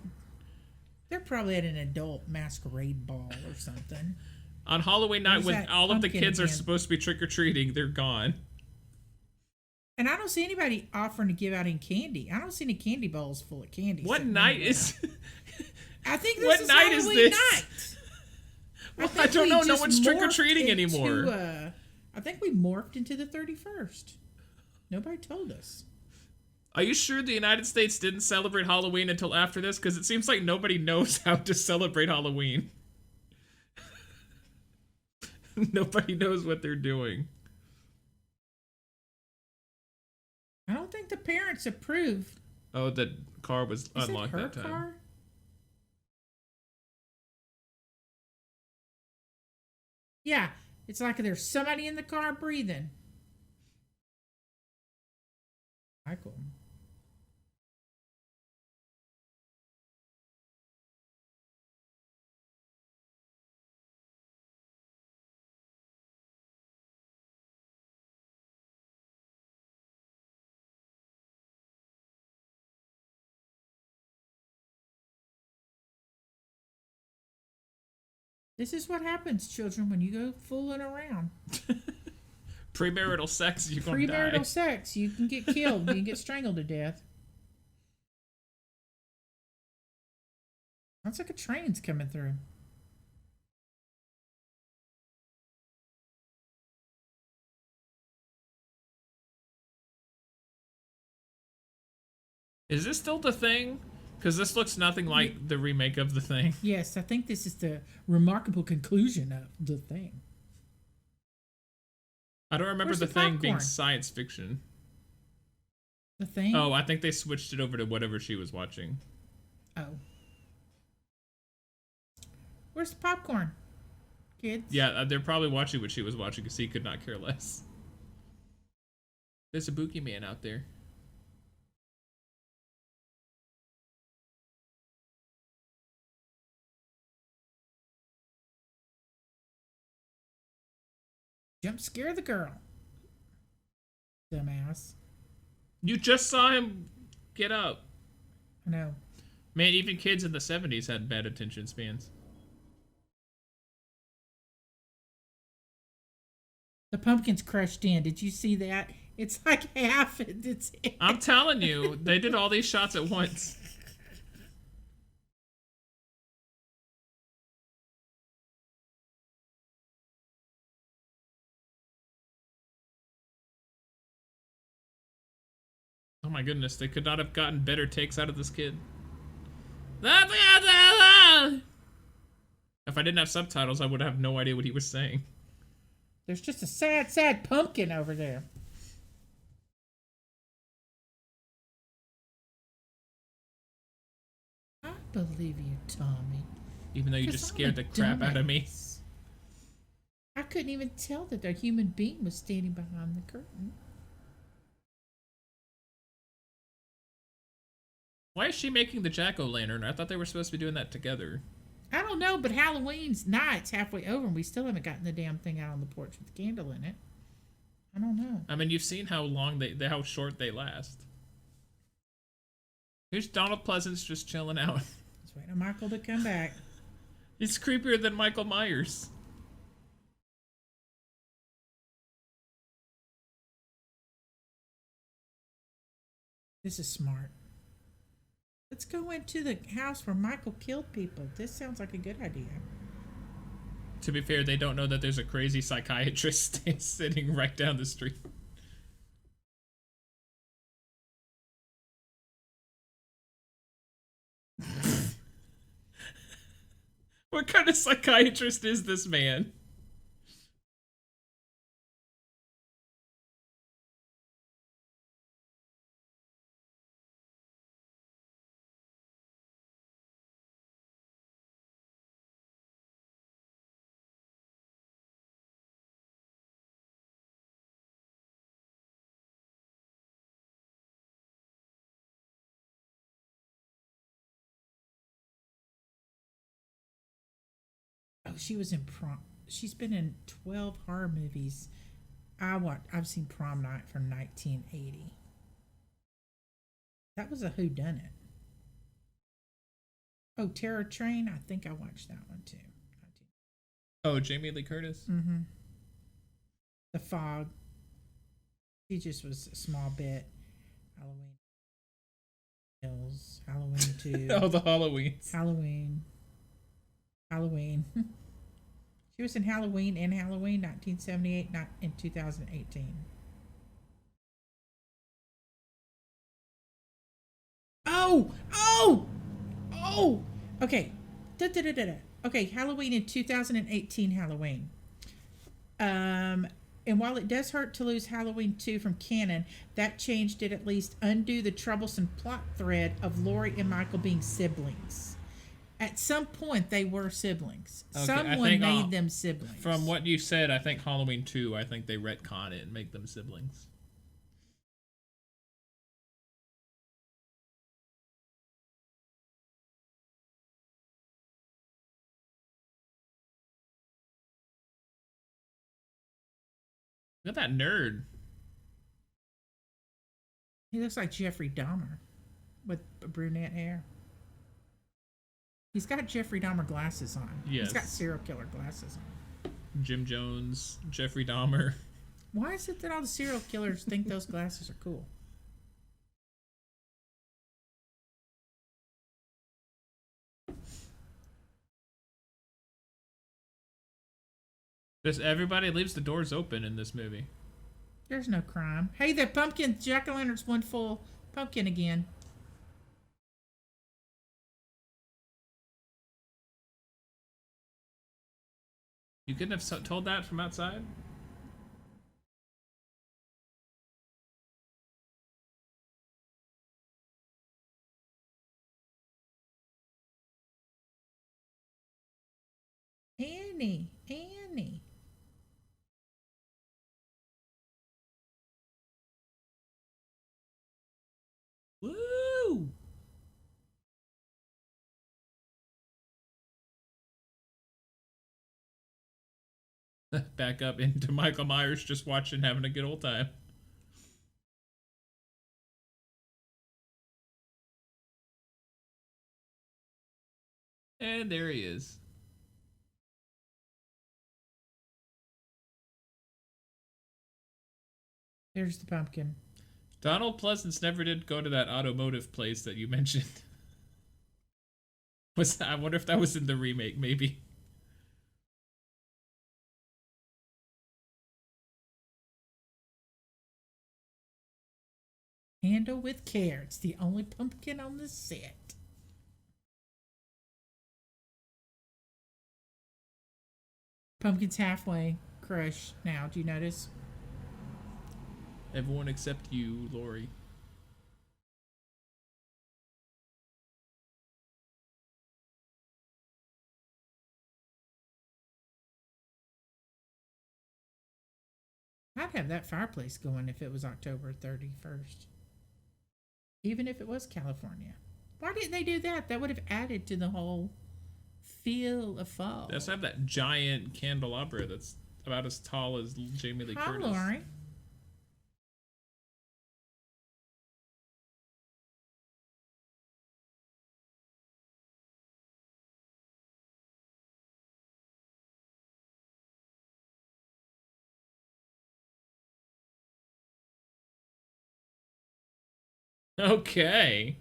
They're probably at an adult masquerade ball or something. On Halloween night, when all of the kids are again? supposed to be trick-or-treating, they're gone. And I don't see anybody offering to give out any candy. I don't see any candy bowls full of candy. What night is... I think this what is night Halloween is this? night. Well, I don't know. No one's morphed trick-or-treating into, anymore. I think we morphed into the 31st. Nobody told us. Are you sure the United States didn't celebrate Halloween until after this? Because it seems like nobody knows how to celebrate Halloween. Nobody knows what they're doing. I don't think the parents approved. Oh, the car was unlocked her that time. Car? Yeah, it's like there's somebody in the car breathing. Michael. This is what happens, children, when you go fooling around. Premarital sex, you're gonna die. Premarital sex, you can get killed. You can get strangled to death. Sounds like a train's coming through. Is this still The Thing? Because this looks nothing like the remake of The Thing. Yes, I think this is the remarkable conclusion of The Thing. I don't remember Where's The the Thing popcorn? being science fiction. The Thing? Oh, I think they switched it over to whatever she was watching. Oh. Where's the popcorn, kids? Yeah, they're probably watching what she was watching because he could not care less. There's a boogeyman out there. Jump scare the girl. Dumbass. You just saw him get up. I know. Man, even kids in the 70s had bad attention spans. The pumpkin's crushed in. Did you see that? It's like half. It's. I'm telling you, they did all these shots at once. Oh my goodness, they could not have gotten better takes out of this kid. If I didn't have subtitles, I would have no idea what he was saying. There's just a sad, sad pumpkin over there. I believe you, Tommy. Even though you just scared the crap out of me. I couldn't even tell that a human being was standing behind the curtain. Why is she making the jack-o'-lantern? I thought they were supposed to be doing that together. I don't know, but Halloween's night's halfway over and we still haven't gotten the damn thing out on the porch with the candle in it. I don't know. I mean, you've seen how long how short they last. Here's Donald Pleasance just chilling out. Let's wait on Michael to come back. He's creepier than Michael Myers. This is smart. Let's go into the house where Michael killed people. This sounds like a good idea. To be fair, they don't know that there's a crazy psychiatrist sitting right down the street. What kind of psychiatrist is this man? Oh, she was in prom. She's been in 12 horror movies. I've seen Prom Night from 1980. That was a whodunit. Oh, Terror Train. I think I watched that one too. Oh, Jamie Lee Curtis? Mm-hmm. The Fog. She just was a small bit. Halloween Hills. Halloween 2. Oh, the Halloweens. Halloween. She was in Halloween and Halloween 1978, not in 2018. Oh! Okay. Okay, Halloween in 2018 Halloween. And while it does hurt to lose Halloween 2 from canon, that change did at least undo the troublesome plot thread of Laurie and Michael being siblings. At some point, they were siblings. Okay, someone made them siblings. From what you said, I think Halloween 2, I think they retcon it and make them siblings. Look at that nerd. He looks like Jeffrey Dahmer with brunette hair. He's got Jeffrey Dahmer glasses on. Yes. He's got serial killer glasses on. Jim Jones, Jeffrey Dahmer. Why is it that all the serial killers think those glasses are cool? Just everybody leaves the doors open in this movie. There's no crime. Hey, the pumpkin, jack-o'-lantern's one full pumpkin again. You couldn't have told that from outside? Annie. Woo! Back up into Michael Myers just watching, having a good old time. And there he is. There's the pumpkin. Donald Pleasance never did go to that automotive place that you mentioned. I wonder if that was in the remake, maybe. Handle with care. It's the only pumpkin on the set. Pumpkin's halfway crushed now. Do you notice? Everyone except you, Lori. I'd have that fireplace going if it was October 31st. Even if it was California. Why didn't they do that? That would have added to the whole feel of fall. They also have that giant candelabra that's about as tall as Jamie Lee Hi, Curtis. Lori. Okay.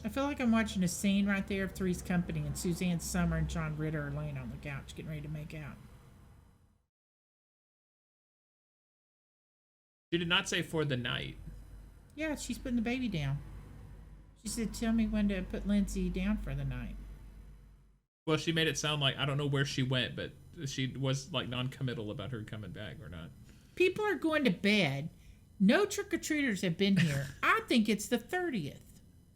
I feel like I'm watching a scene right there of Three's Company, and Suzanne Summer and John Ritter are laying on the couch getting ready to make out. She did not say for the night. Yeah, she's putting the baby down. She said, tell me when to put Lindsay down for the night. Well, she made it sound like, I don't know where she went, but she was like non-committal about her coming back or not. People are going to bed. No trick-or-treaters have been here. I think it's the 30th.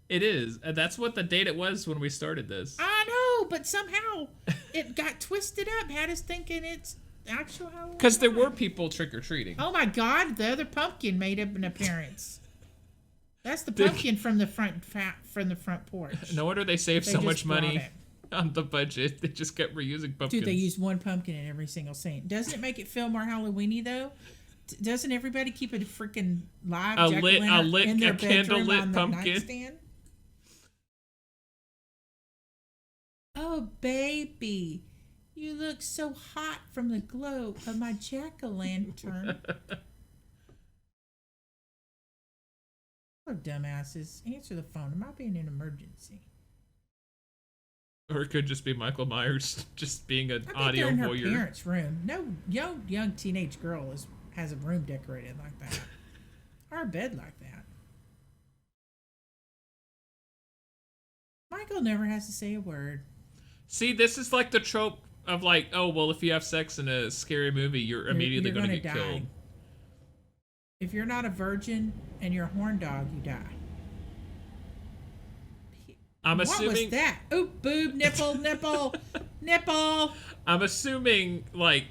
It is. That's what the date it was when we started this. I know, but somehow it got twisted up, had us thinking it's actual Halloween. Because there were people trick-or-treating. Oh my God, the other pumpkin made up an appearance. That's the pumpkin from the front porch. No wonder they saved so much money it. on the budget. They just kept reusing pumpkins. Dude, they used one pumpkin in every single scene. Doesn't it make it feel more Halloweeny though? Doesn't everybody keep a freaking live jack-o'-lantern in their bedroom on the pumpkin nightstand? Oh, baby, you look so hot from the glow of my jack-o'-lantern. Oh, dumbasses. Answer the phone. It might be an emergency. Or it could just be Michael Myers just being an I audio bet they're in voyeur. her parents' room. No young teenage girl has a room decorated like that. Or a bed like that. Michael never has to say a word. See, this is like the trope of like, oh, well, if you have sex in a scary movie, you're immediately going to get killed. If you're not a virgin and you're a horn dog, you die. I'm What assuming. What was that? Oh, boob, nipple, nipple. I'm assuming like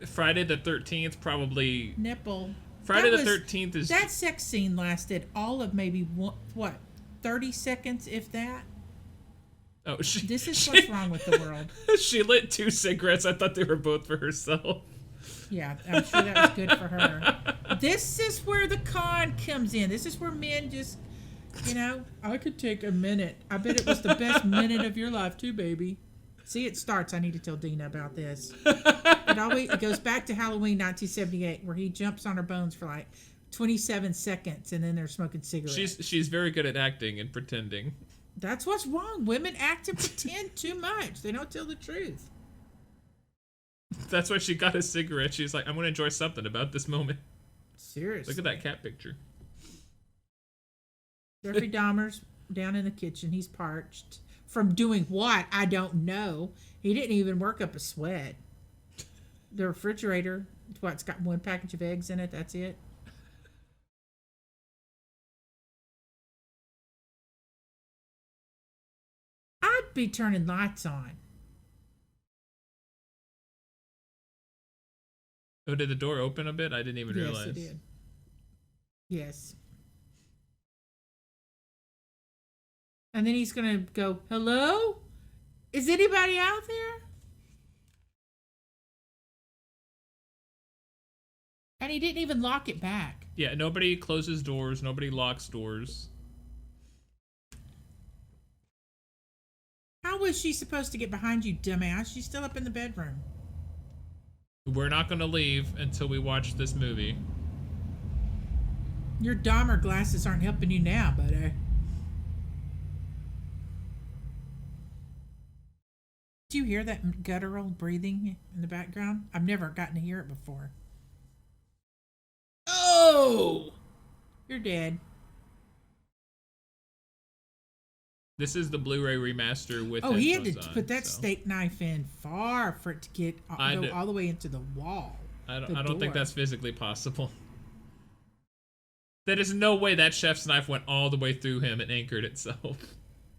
Friday the 13th probably. Nipple. Friday the 13th is. That sex scene lasted all of maybe 30 seconds, if that. Oh, this is what's wrong with the world. She lit 2 cigarettes. I thought they were both for herself. Yeah, I'm sure that was good for her. This is where the con comes in. This is where men just, I could take a minute. I bet it was the best minute of your life too, baby. See, it starts. I need to tell Dina about this. It goes back to Halloween 1978, where he jumps on her bones for like 27 seconds, and then they're smoking cigarettes. She's very good at acting and pretending. That's what's wrong. Women act and pretend too much. They don't tell the truth. That's why she got a cigarette. She's like, I'm going to enjoy something about this moment. Seriously. Look at that cat picture. Jeffrey Dahmer's down in the kitchen. He's parched. From doing what? I don't know. He didn't even work up a sweat. The refrigerator, it's got one package of eggs in it. That's it. I'd be turning lights on. Oh, did the door open a bit? I didn't even realize. Yes, it did. Yes. And then he's going to go, hello? Is anybody out there? And he didn't even lock it back. Yeah, nobody closes doors. Nobody locks doors. How was she supposed to get behind you, dumbass? She's still up in the bedroom. We're not going to leave until we watch this movie. Your Dahmer glasses aren't helping you now, buddy. Do you hear that guttural breathing in the background? I've never gotten to hear it before. Oh! You're dead. This is the Blu-ray remaster with he had to headphones put that so. steak knife in far for it to go all the way into the wall. I don't think that's physically possible. There is no way that chef's knife went all the way through him and anchored itself.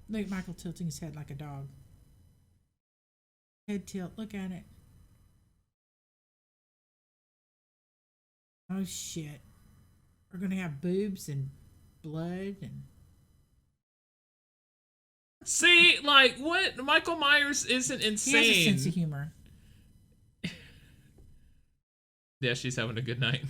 Look at Michael tilting his head like a dog. Head tilt. Look at it. Oh, shit. We're going to have boobs and blood and... See, like, what? Michael Myers isn't insane. He has a sense of humor. Yeah, she's having a good night.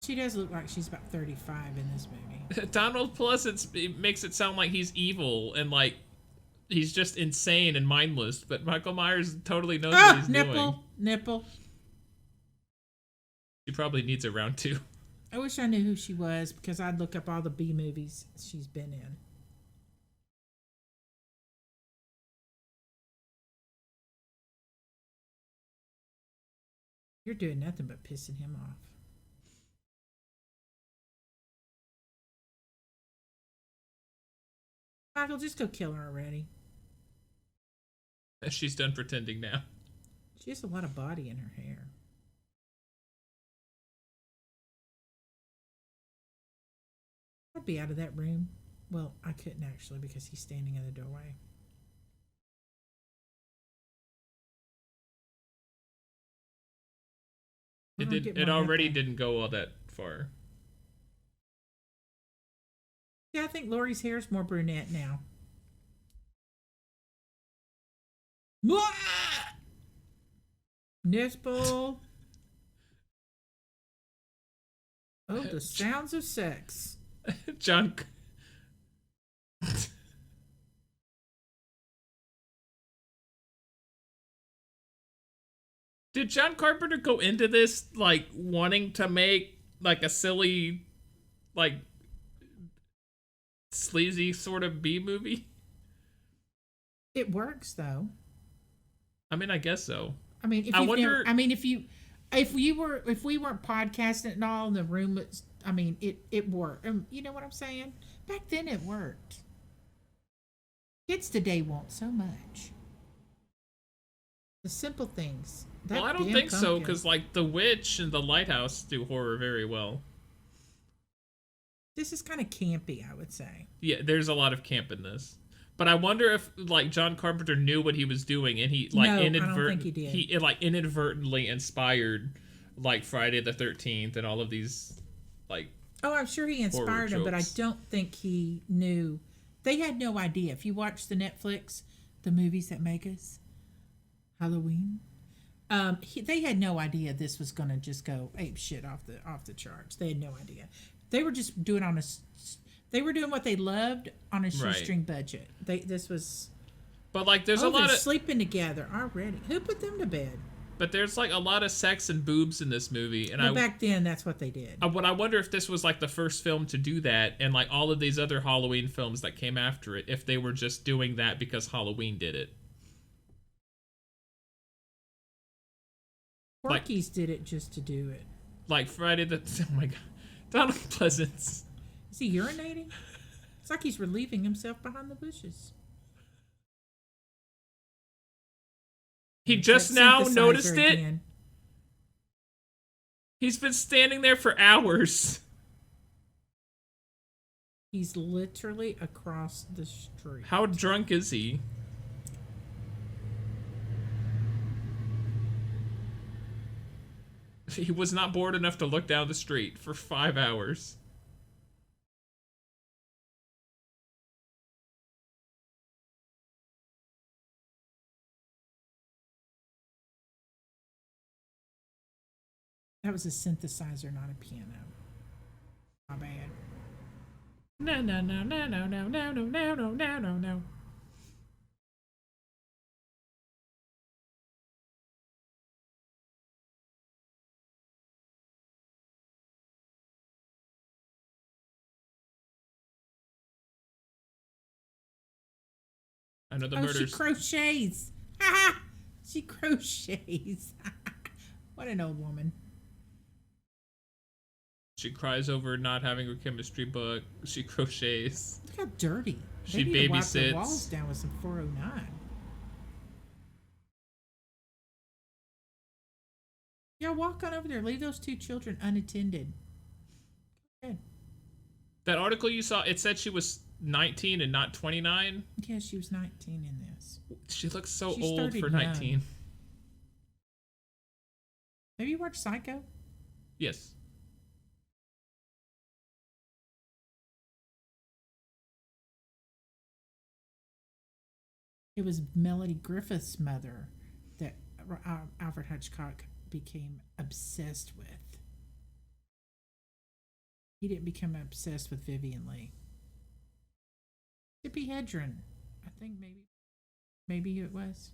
She does look like she's about 35 in this movie. Donald Pleasance makes it sound like he's evil and, like, he's just insane and mindless, but Michael Myers totally knows what he's doing. Nipple. She probably needs a round 2. I wish I knew who she was because I'd look up all the B movies she's been in. You're doing nothing but pissing him off. Michael, just go kill her already. She's done pretending now. She has a lot of body in her hair. I'd be out of that room. Well, I couldn't actually because he's standing in the doorway. It already didn't go all that far. Yeah, I think Laurie's hair is more brunette now. Nipple. Oh, the sounds of sex. John. Did John Carpenter go into this, like, wanting to make, like, a silly, like, sleazy sort of B movie? It works, though. I mean, I guess so. I mean, if we weren't podcasting and all, and the room was, I mean, it worked. You know what I'm saying? Back then, it worked. Kids today won't so much. The simple things. Well, I don't think so, because, like, The Witch and The Lighthouse do horror very well. This is kind of campy, I would say. Yeah, there's a lot of camp in this. But I wonder if, like, John Carpenter knew what he was doing, and he, like, I don't think he did. He like, inadvertently inspired, like, Friday the 13th and all of these, like... Oh, I'm sure he inspired him, but I don't think he knew. They had no idea. If you watch the Netflix, the movies that make us, Halloween, they had no idea this was going to just go ape shit off the charts. They had no idea. They were just doing they were doing what they loved on a shoestring budget. This was. But, like, there's a lot of sleeping together already. Who put them to bed? But there's, like, a lot of sex and boobs in this movie, and back then that's what they did. I wonder if this was, like, the first film to do that, and, like, all of these other Halloween films that came after it, if they were just doing that because Halloween did it. Porky's did it just to do it. Like Friday the... Oh, my God. Donald Pleasance. Is he urinating? It's like he's relieving himself behind the bushes. He just now noticed it. Again. He's been standing there for hours. He's literally across the street. How drunk is he? He was not bored enough to look down the street for 5 hours. That was a synthesizer, not a piano. My bad. No, no, no, no, no, no, no, no, no, no, no, no, no. I know the Oh, murders. she crochets. Ha ha! She crochets. What an old woman. She cries over not having her chemistry book. She crochets. Look how dirty. She They need to wipe the babysits. walls down with some 409. Yeah, walk on over there. Leave those two children unattended. Good. That article you saw, it said she was 19 and not 29. Yeah, she was 19 in this. She looks so She old started for young. 19. Have you watched Psycho? Yes. It was Melody Griffith's mother that Alfred Hitchcock became obsessed with. He didn't become obsessed with Vivian Leigh. Tippi Hedren. I think maybe it was.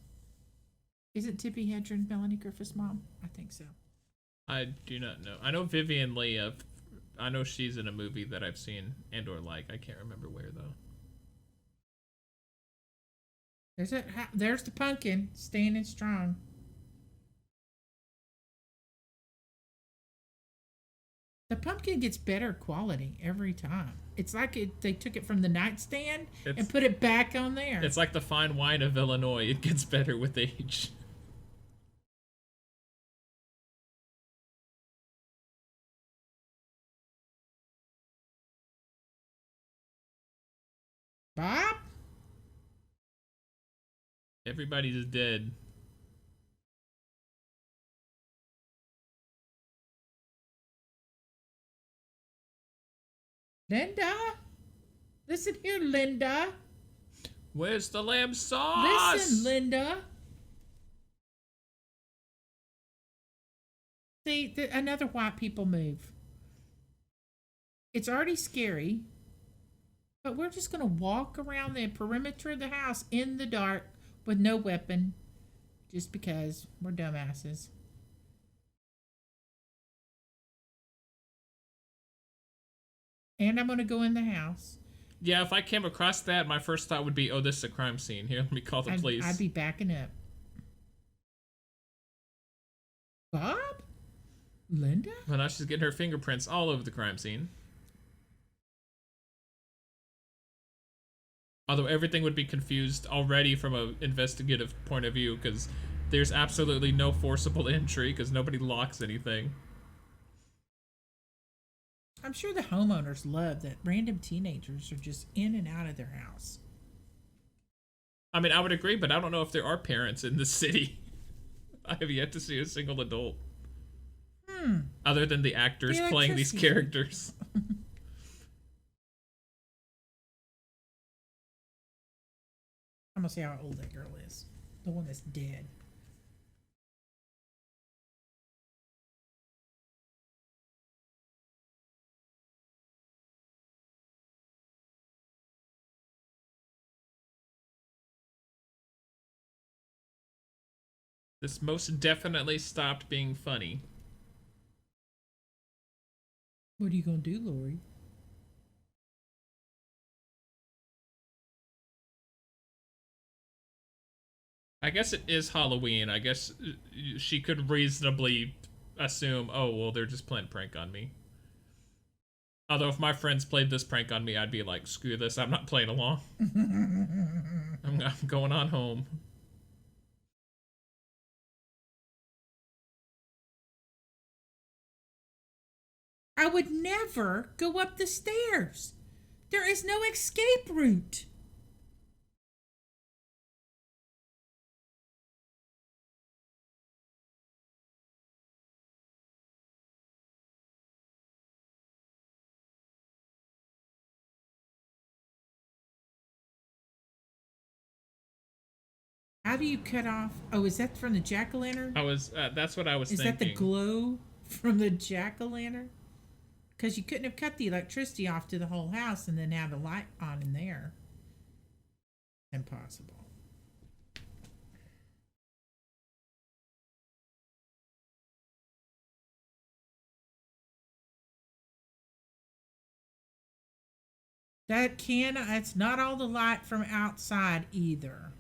Isn't Tippi Hedren Melanie Griffith's mom? I think so. I do not know. I know Vivian Leigh. I know she's in a movie that I've seen and or like. I can't remember where though. There's the pumpkin standing strong. The pumpkin gets better quality every time. It's like they took it from the nightstand and put it back on there. It's like the fine wine of Illinois. It gets better with age. Bob? Everybody's dead. Linda? Listen here, Linda. Where's the lamb sauce? Listen, Linda. See, another white people move. It's already scary, but we're just going to walk around the perimeter of the house in the dark with no weapon just because we're dumbasses. And I'm going to go in the house. Yeah, if I came across that, my first thought would be, oh, this is a crime scene. Here, let me call the police. I'd be backing up. Bob? Linda? Well, now she's getting her fingerprints all over the crime scene. Although everything would be confused already from an investigative point of view, because there's absolutely no forcible entry, because nobody locks anything. I'm sure the homeowners love that random teenagers are just in and out of their house. I mean, I would agree, but I don't know if there are parents in the city. I have yet to see a single adult. Other than the actors playing these characters. I'm gonna see how old that girl is. The one that's dead. This most definitely stopped being funny. What are you gonna do, Lori? I guess it is Halloween. I guess she could reasonably assume, oh, well, they're just playing prank on me. Although if my friends played this prank on me, I'd be like, screw this, I'm not playing along. I'm going on home. I would never go up the stairs. There is no escape route. How do you cut off? Oh, is that from the jack-o'-lantern? That's what I was Is thinking. that the glow? from the jack-o'-lantern? Because you couldn't have cut the electricity off to the whole house and then have the light on in there. Impossible. That's not all the light from outside either.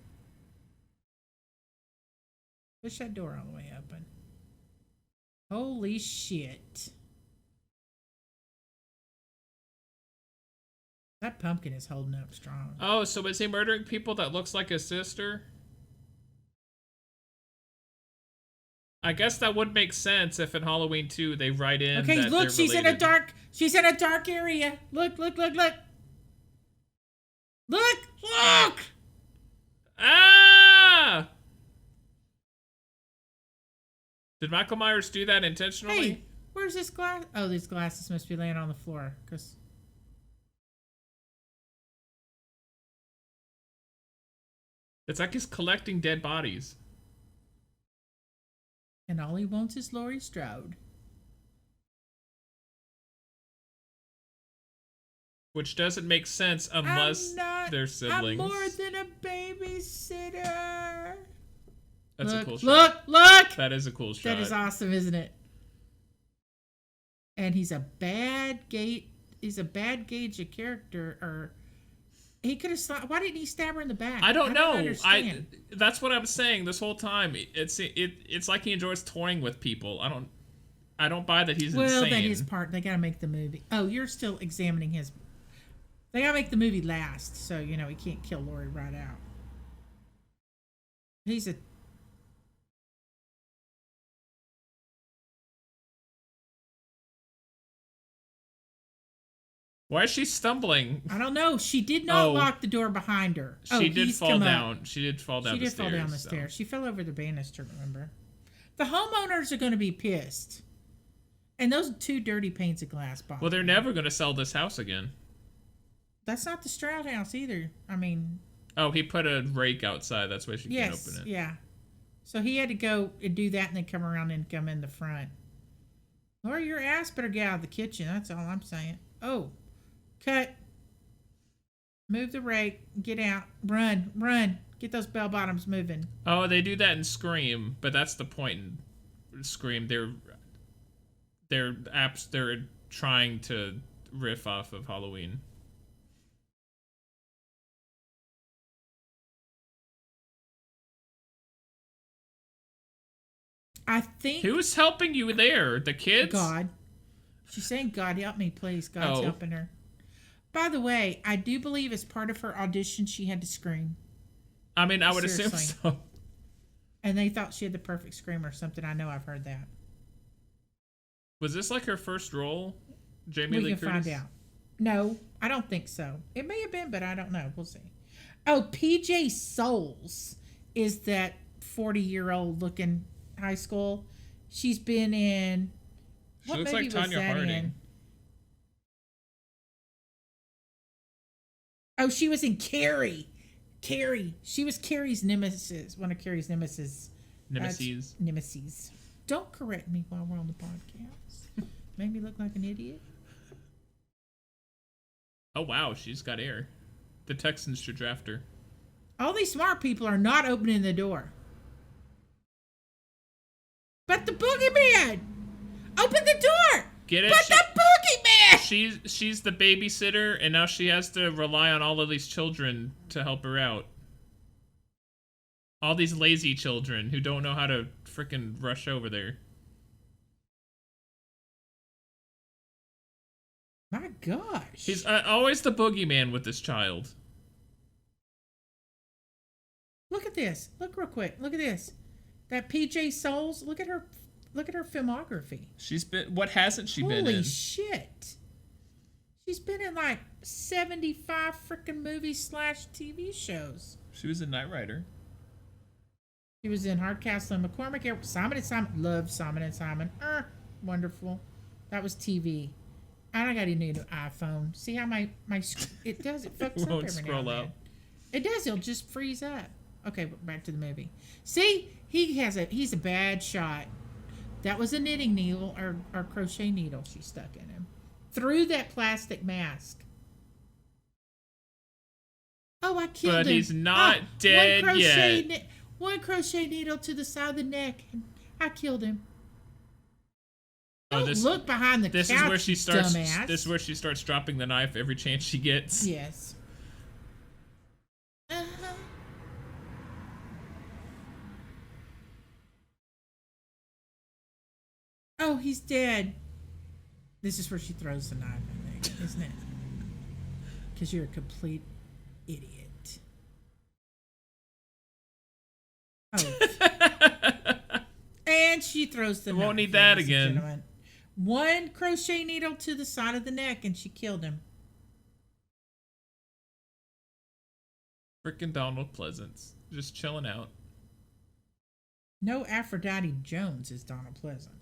Push that door all the way open. Holy shit. That pumpkin is holding up strong. Oh, so is he murdering people that looks like his sister? I guess that would make sense if in Halloween 2 they write in. Okay, that look, she's in a dark area. Look. Look! Ah! Did Michael Myers do that intentionally? Hey, where's this glass? Oh, these glasses must be laying on the floor. Cause it's like he's collecting dead bodies. and all he wants is Laurie Strode. Which doesn't make sense unless they're siblings. I'm more than a babysitter. That's a cool shot. Look! That is a cool shot. That is awesome, isn't it? And he's a bad gauge of character, or he could have. Why didn't he stab her in the back? I don't know. Understand. That's what I'm saying this whole time. It's like he enjoys toying with people. I don't buy that he's insane. Well, that is part. They gotta make the movie. Oh, you're still examining his. They gotta make the movie last, so he can't kill Laurie right out. He's a. Why is she stumbling? I don't know. She did not lock the door behind her. She did fall down. She did fall down the stairs. She did fall down the stairs. She fell over the banister, remember? The homeowners are going to be pissed. And those 2 dirty panes of glass bombs. Well, they're never going to sell this house again. That's not the Stroud house either. I mean... Oh, he put a rake outside. That's why she can't open it. Yeah. So he had to go and do that and then come around and come in the front. Or your ass better get out of the kitchen. That's all I'm saying. Oh. Cut. Move the rake. Get out. Run. Get those bell bottoms moving. Oh, they do that in Scream, but that's the point in Scream. They're trying to riff off of Halloween. I think... Who's helping you there? The kids? God. She's saying, God, help me, please. God's helping her. By the way, I do believe as part of her audition, she had to scream. I mean, I would assume so. And they thought she had the perfect scream or something. I know I've heard that. Was this like her first role? Jamie Lee Curtis? We can find out. No, I don't think so. It may have been, but I don't know. We'll see. Oh, PJ Souls is that 40-year-old looking high school. She's been in... She looks like Tanya Harding. Oh, she was in Carrie. She was Carrie's nemesis. One of Carrie's nemesis. Nemesis. Don't correct me while we're on the podcast. Make me look like an idiot. Oh, wow. She's got air. The Texans should draft her. All these smart people are not opening the door. But the boogeyman! Open the door! Get it? But the boogeyman! She's the babysitter, and now she has to rely on all of these children to help her out. All these lazy children who don't know how to frickin' rush over there. My gosh. He's always the boogeyman with this child. Look at this. Look real quick. Look at this. That PJ Souls. Look at her filmography. She's been... What hasn't she been in? Holy shit. She's been in like 75 freaking movies / TV shows. She was in Knight Rider. She was in Hardcastle and McCormick. Simon and Simon. Love Simon and Simon. Wonderful. That was TV. And I got a new iPhone. See how my it does. It fucks up every scroll now and up. then. It does. It'll just freeze up. Okay, back to the movie. See, he's a bad shot. That was a knitting needle or crochet needle she stuck in him. Through that plastic mask. Oh, I killed him. But he's not dead yet. One crochet needle to the side of the neck. And I killed him. Don't look behind the couch, is where she starts. Dumbass. This is where she starts dropping the knife every chance she gets. Yes. Oh, he's dead. This is where she throws the knife, I think, isn't it? Because you're a complete idiot. Oh. And she throws the knife. Won't need that again. Gentlemen. One crochet needle to the side of the neck, and she killed him. Frickin' Donald Pleasance. Just chilling out. No Aphrodite Jones is Donald Pleasant.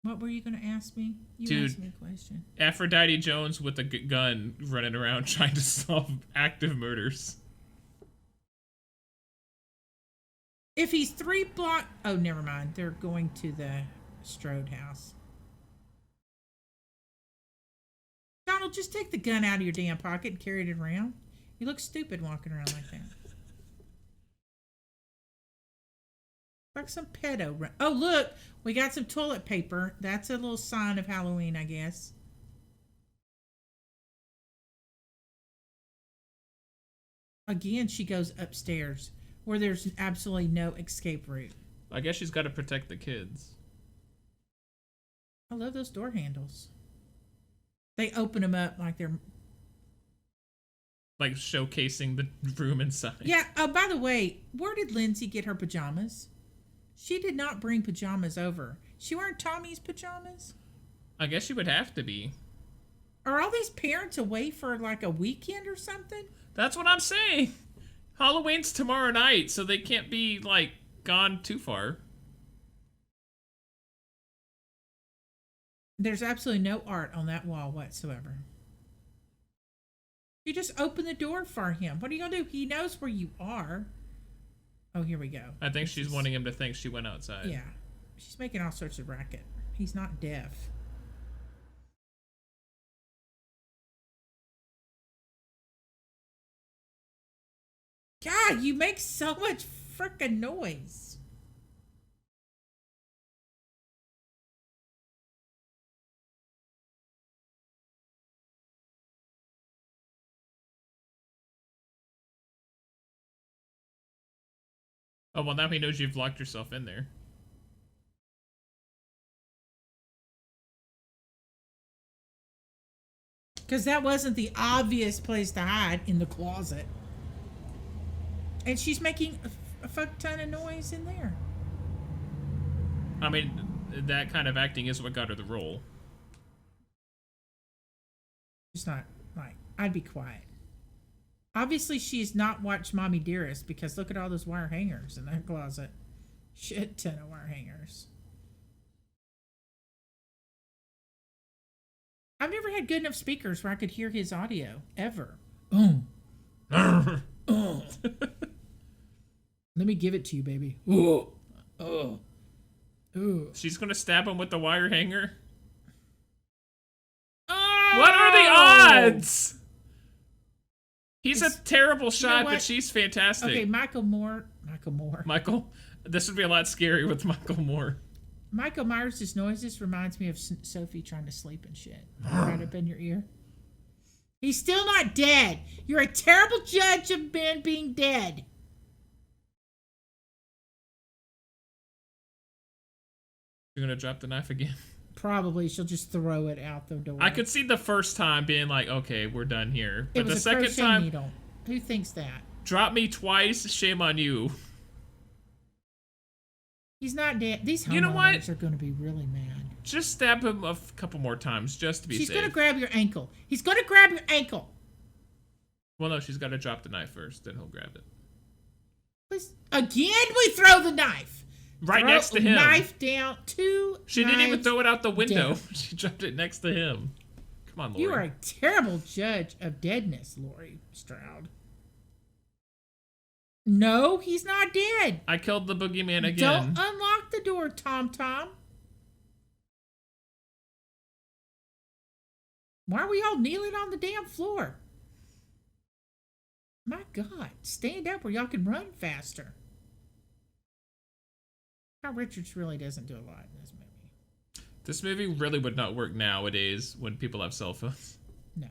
What were you going to ask me? You asked me a question. Aphrodite Jones with a gun running around trying to solve active murders. If he's 3 blocks... Oh, never mind. They're going to the Strode house. Donald, just take the gun out of your damn pocket and carry it around. You look stupid walking around like that. Like some pedo. Oh, look. We got some toilet paper. That's a little sign of Halloween, I guess. Again, she goes upstairs where there's absolutely no escape route. I guess she's got to protect the kids. I love those door handles. They open them up like they're... Like showcasing the room inside. Yeah, by the way, where did Lindsay get her pajamas? She did not bring pajamas over. She wearing Tommy's pajamas? I guess she would have to be. Are all these parents away for like a weekend or something? That's what I'm saying. Halloween's tomorrow night, so they can't be, like, gone too far. There's absolutely no art on that wall whatsoever. You just open the door for him. What are you going to do? He knows where you are. Oh, here we go. I think she's wanting him to think she went outside. Yeah. She's making all sorts of racket. He's not deaf. God, you make so much frickin' noise. Oh, well, now he knows you've locked yourself in there. Because that wasn't the obvious place to hide, in the closet. And she's making a fuck ton of noise in there. I mean, that kind of acting is what got her the role. It's not, like, I'd be quiet. Obviously, she's not watched Mommy Dearest, because look at all those wire hangers in that closet. Shit ton of wire hangers. I've never had good enough speakers where I could hear his audio, ever. Let me give it to you, baby. Ooh. Oh. Ooh. She's gonna stab him with the wire hanger? Oh! What are the odds? He's a terrible shot, but she's fantastic. Okay, Michael Moore. Michael? This would be a lot scarier with Michael Moore. Michael Myers' noises reminds me of Sophie trying to sleep and shit. Right up in your ear. He's still not dead. You're a terrible judge of men being dead. You're gonna drop the knife again? Probably. She'll just throw it out the door. I could see the first time being like, okay, we're done here. But it was the second time, needle. Who thinks that? Drop me twice, shame on you. He's not dead. These homeowners you know what? are going to be really mad. Just stab him a couple more times, just to be safe. She's going to grab your ankle. He's going to grab your ankle. Well, no, she's got to drop the knife first, then he'll grab it. Please. Again, we throw the knife. Right next to him. Knife down. She didn't even throw it out the window. Down. She dropped it next to him. Come on, Lori. You are a terrible judge of deadness, Lori Stroud. No, he's not dead. I killed the boogeyman again. Don't unlock the door, Tom Tom. Why are we all kneeling on the damn floor? My God, stand up where y'all can run faster. Kyle Richards really doesn't do a lot in this movie. This movie really would not work nowadays when people have cell phones. No.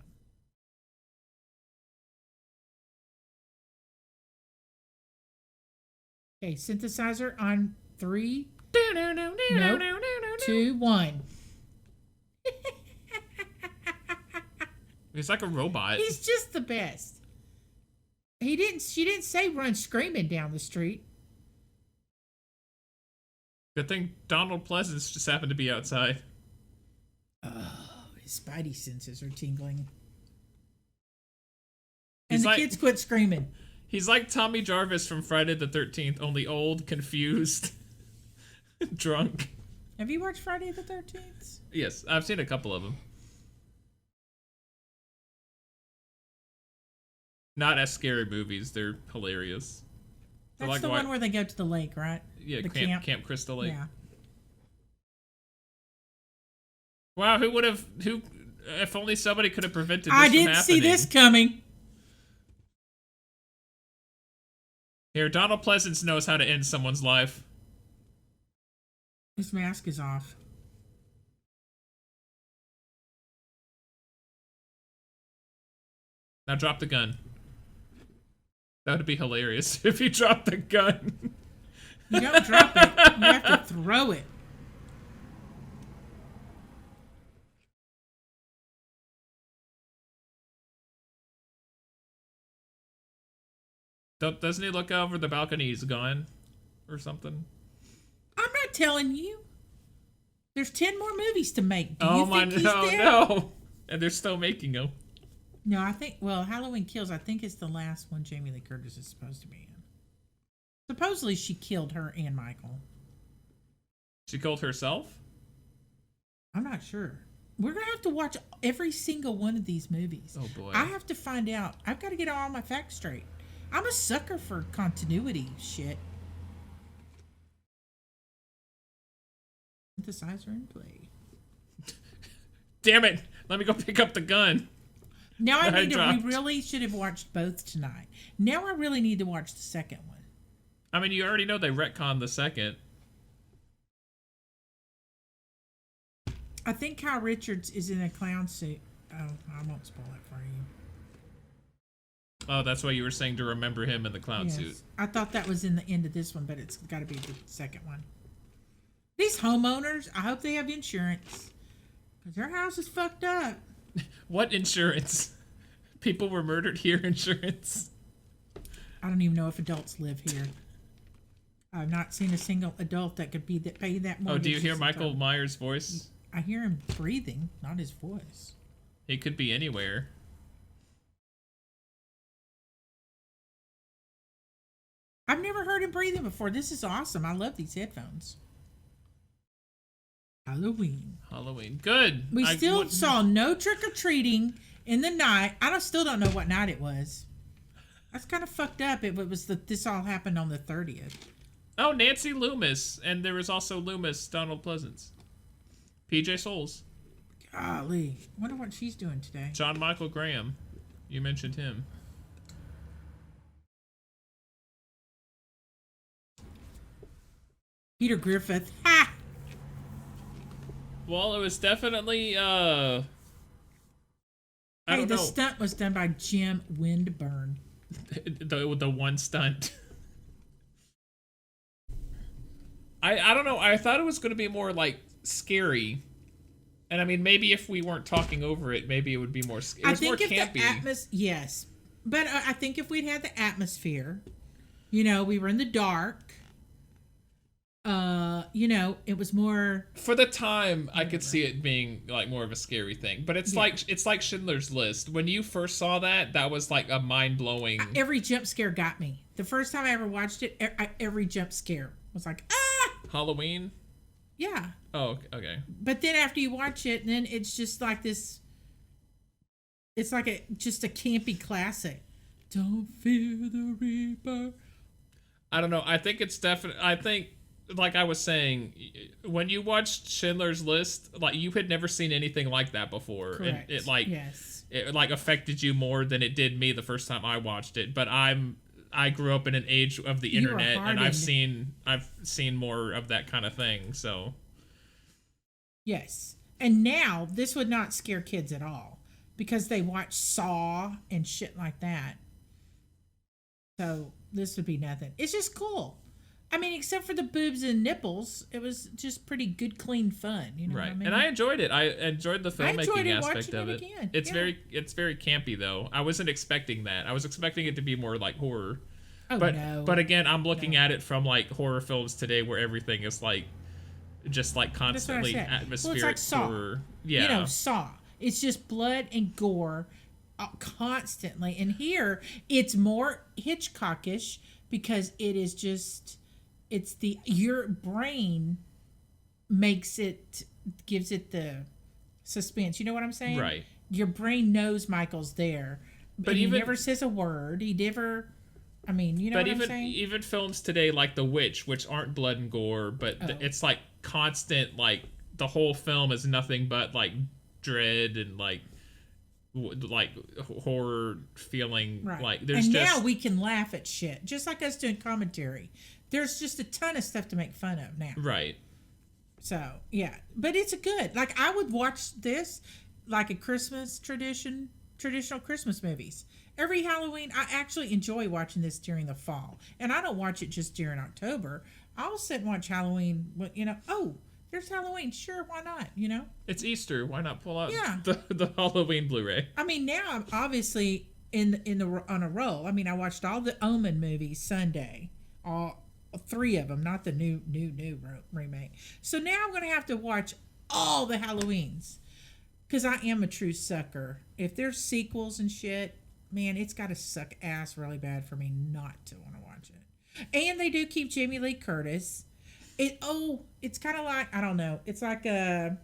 Okay, synthesizer on 3. Nope. 2, 1. He's like a robot. He's just the best. She didn't say run screaming down the street. Good thing Donald Pleasance just happened to be outside. Oh, his spidey senses are tingling. And He's the kids quit screaming. He's like Tommy Jarvis from Friday the 13th, only old, confused, drunk. Have you watched Friday the 13th? Yes, I've seen a couple of them. Not as scary movies. They're hilarious. That's like the one where they go to the lake, right? Yeah, the Camp Crystal Lake. Yeah. Wow, who, if only somebody could have prevented this I from didn't see happening. this coming. Here, Donald Pleasance knows how to end someone's life. His mask is off. Now drop the gun. That would be hilarious if you dropped the gun. You don't drop it. You have to throw it. Doesn't he look over the balcony? He's gone or something. I'm not telling you. There's 10 more movies to make. Do Oh you my think he's no, dead? no. And they're still making them. No, I think, well, Halloween Kills, I think it's the last one Jamie Lee Curtis is supposed to be in. Supposedly she killed her and Michael. She killed herself? I'm not sure. We're going to have to watch every single one of these movies. Oh boy. I have to find out. I've got to get all my facts straight. I'm a sucker for continuity shit. Synthesizer in play. Damn it. Let me go pick up the gun. Now I need to, dropped. we really should have watched both tonight. Now I really need to watch the second one. I mean, you already know they retconned the second. I think Kyle Richards is in a clown suit. Oh, I won't spoil it for you. Oh, that's why you were saying to remember him in the clown suit. I thought that was in the end of this one, but it's got to be the second one. These homeowners, I hope they have insurance. Because their house is fucked up. What insurance? People were murdered here insurance? I don't even know if adults live here. I've not seen a single adult that could pay that mortgage. Oh, do you hear Michael Myers' voice? I hear him breathing, not his voice. He could be anywhere. I've never heard him breathing before. This is awesome. I love these headphones. Halloween. Good. We still saw no trick-or-treating in the night. Still don't know what night it was. That's kind of fucked up. This all happened on the 30th. Oh, Nancy Loomis. And there was also Loomis, Donald Pleasance. PJ Souls. Golly. Wonder what she's doing today. John Michael Graham. You mentioned him. Peter Griffith. Ha! Well, it was definitely, I don't know. The stunt was done by Jim Windburn. the one stunt. I don't know. I thought it was going to be more, like, scary. And, I mean, maybe if we weren't talking over it, maybe it would be more scary. It was more campy. Yes. But I think if we'd had the atmosphere, we were in the dark. It was more for the time. I could see it being like more of a scary thing, but it's like Schindler's List. When you first saw that was like a mind blowing. Every jump scare got me. The first time I ever watched it, every jump scare was like Halloween. Yeah. Oh, okay. But then after you watch it, then it's just like this. It's like just a campy classic. Don't fear the reaper. I don't know. I think it's definitely. I think, like I was saying, when you watched Schindler's List, like you had never seen anything like that before, Correct. and it like Yes. it like affected you more than it did me the first time I watched it. But I grew up in an age of the You are internet, and hardened. I've seen more of that kind of thing. So Yes. And now this would not scare kids at all because they watch Saw and shit like that. So this would be nothing. It's just cool. I mean, except for the boobs and nipples, it was just pretty good, clean fun. You know right, what I mean? and I enjoyed it. I enjoyed the I enjoyed filmmaking it aspect watching of it it. again. It's Yeah. it's very campy though. I wasn't expecting that. I was expecting it to be more like horror. Oh But no. but again, I'm looking No. at it from like horror films today, where everything is like just like That's what I constantly said. Well, atmospheric it's like Saw. horror. Yeah, You know, Saw. It's just blood and gore constantly. And here, it's more Hitchcockish because it is just, it's the, your brain makes it, gives it the suspense. You know what I'm saying? right. Your brain knows Michael's there. But And even he never says a word. He never, I mean, you know but what I'm even saying? even films today like The Witch, which aren't blood and gore, but Oh. it's like constant, like the whole film is nothing but like dread and like like horror feeling. Right. Like there's and just now we can laugh at shit, just like us doing commentary. There's just a ton of stuff to make fun of now. right. So yeah, but it's a good. Like I would watch this like a Christmas traditional Christmas movies. Every Halloween, I actually enjoy watching this during the fall, and I don't watch it just during October. I'll sit and watch Halloween. You know, oh, there's Halloween. Sure, why not? You know. It's Easter. Why not pull out Yeah. the Halloween Blu-ray? I mean, now I'm obviously in the on a roll. I mean, I watched all the Omen movies Sunday, all three of them, not the new remake. So now I'm gonna have to watch all the Halloweens because I am a true sucker. If there's sequels and shit, man, it's got to suck ass really bad for me not to want to watch it. And they do keep Jamie Lee Curtis. It's kind of like, I don't know. It's like a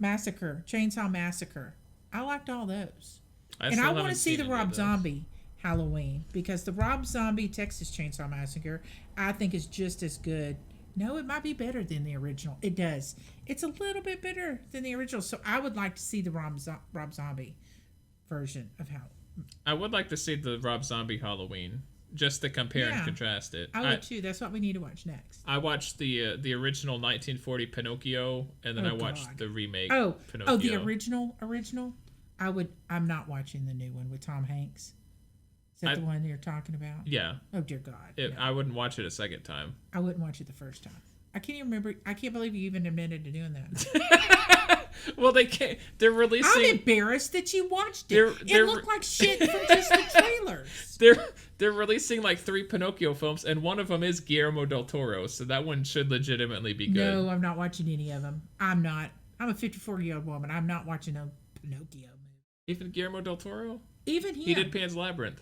Chainsaw Massacre. I liked all those. And I want to see the Rob Zombie Halloween because the Rob Zombie Texas Chainsaw Massacre I think is just as good. No, it might be better than the original. It does. It's a little bit better than the original. So I would like to see the Rob Zombie version of Halloween. I would like to see the Rob Zombie Halloween, just to compare and Yeah. contrast it. I would too. That's what we need to watch next. I watched the original 1940 Pinocchio, and then Oh, I watched God. the remake. Oh, Pinocchio. the original. I'm not watching the new one with Tom Hanks. Is that the one you're talking about? Yeah. Oh dear God. No. I wouldn't watch it a second time. I wouldn't watch it the first time. I can't even remember. I can't believe you even admitted to doing that. Well, they can't. They're releasing. I'm embarrassed that you watched it. They're It looked like shit from just the trailers. They're releasing like 3 Pinocchio films, and one of them is Guillermo del Toro, so that one should legitimately be good. No, I'm not watching any of them. I'm not. I'm a 54-year-old woman. I'm not watching a Pinocchio movie. Even Guillermo del Toro? Even him. He did Pan's Labyrinth.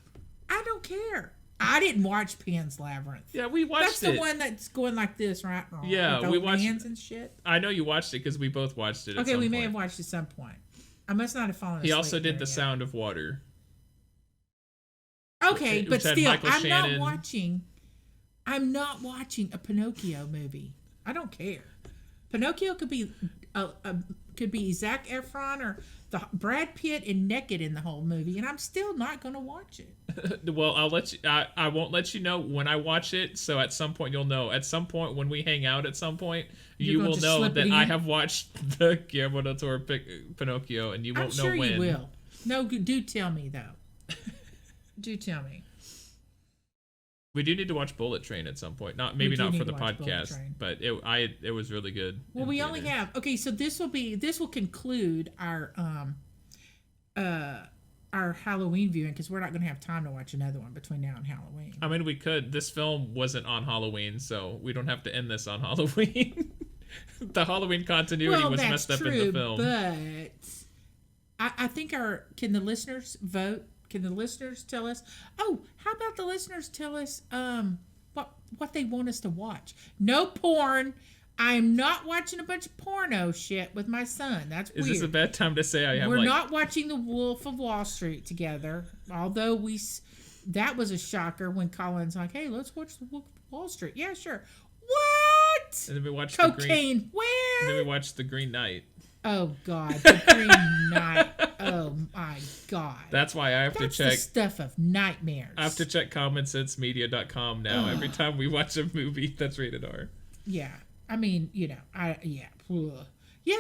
I don't care. I didn't watch Pan's Labyrinth. Yeah, we watched That's it. the one that's going like this, right? Yeah, with we old watched- hands and shit. I know you watched it because we both watched it. At Okay, some we point. may have watched at some point. I must not have fallen asleep. He also did there The yet. Sound of Water. Okay, which but had still, Michael I'm Shannon. not watching a Pinocchio movie. I don't care. Pinocchio could be Zac Efron or the Brad Pitt and naked in the whole movie, and I'm still not going to watch it. Well, I'll let you. I won't let you know when I watch it. So at some point you'll know. At some point when we hang out, at some point You're you gonna will just know slip that it I in? have watched the Guillermo del Toro Pinocchio, and you I'm won't sure know when. you will. No, do tell me though. Do tell me. We do need to watch Bullet Train at some point. Not do not for need the to watch Bullet podcast, Train. but it was really good. Well, in we only theaters. have so this will conclude our Halloween viewing because we're not going to have time to watch another one between now and Halloween. I mean, we could. This film wasn't on Halloween, so we don't have to end this on Halloween. The Halloween continuity was messed up in the film. But I think can the listeners vote? Can the listeners tell us? Oh, how about the listeners tell us what they want us to watch? No porn. I'm not watching a bunch of porno shit with my son. That's weird. Is this a bad time to say I have We're not watching The Wolf of Wall Street together, although that was a shocker when Colin's like, "Hey, let's watch the Wolf of Wall Street." Yeah, sure. What? And then we watched Cocaine. Where? And then we watched The Green Knight. Oh God, the Green Knight. Oh my God. That's why I have to check. The stuff of nightmares. I have to check commonsensemedia.com now every time we watch a movie that's rated R. Yeah, I mean, yes,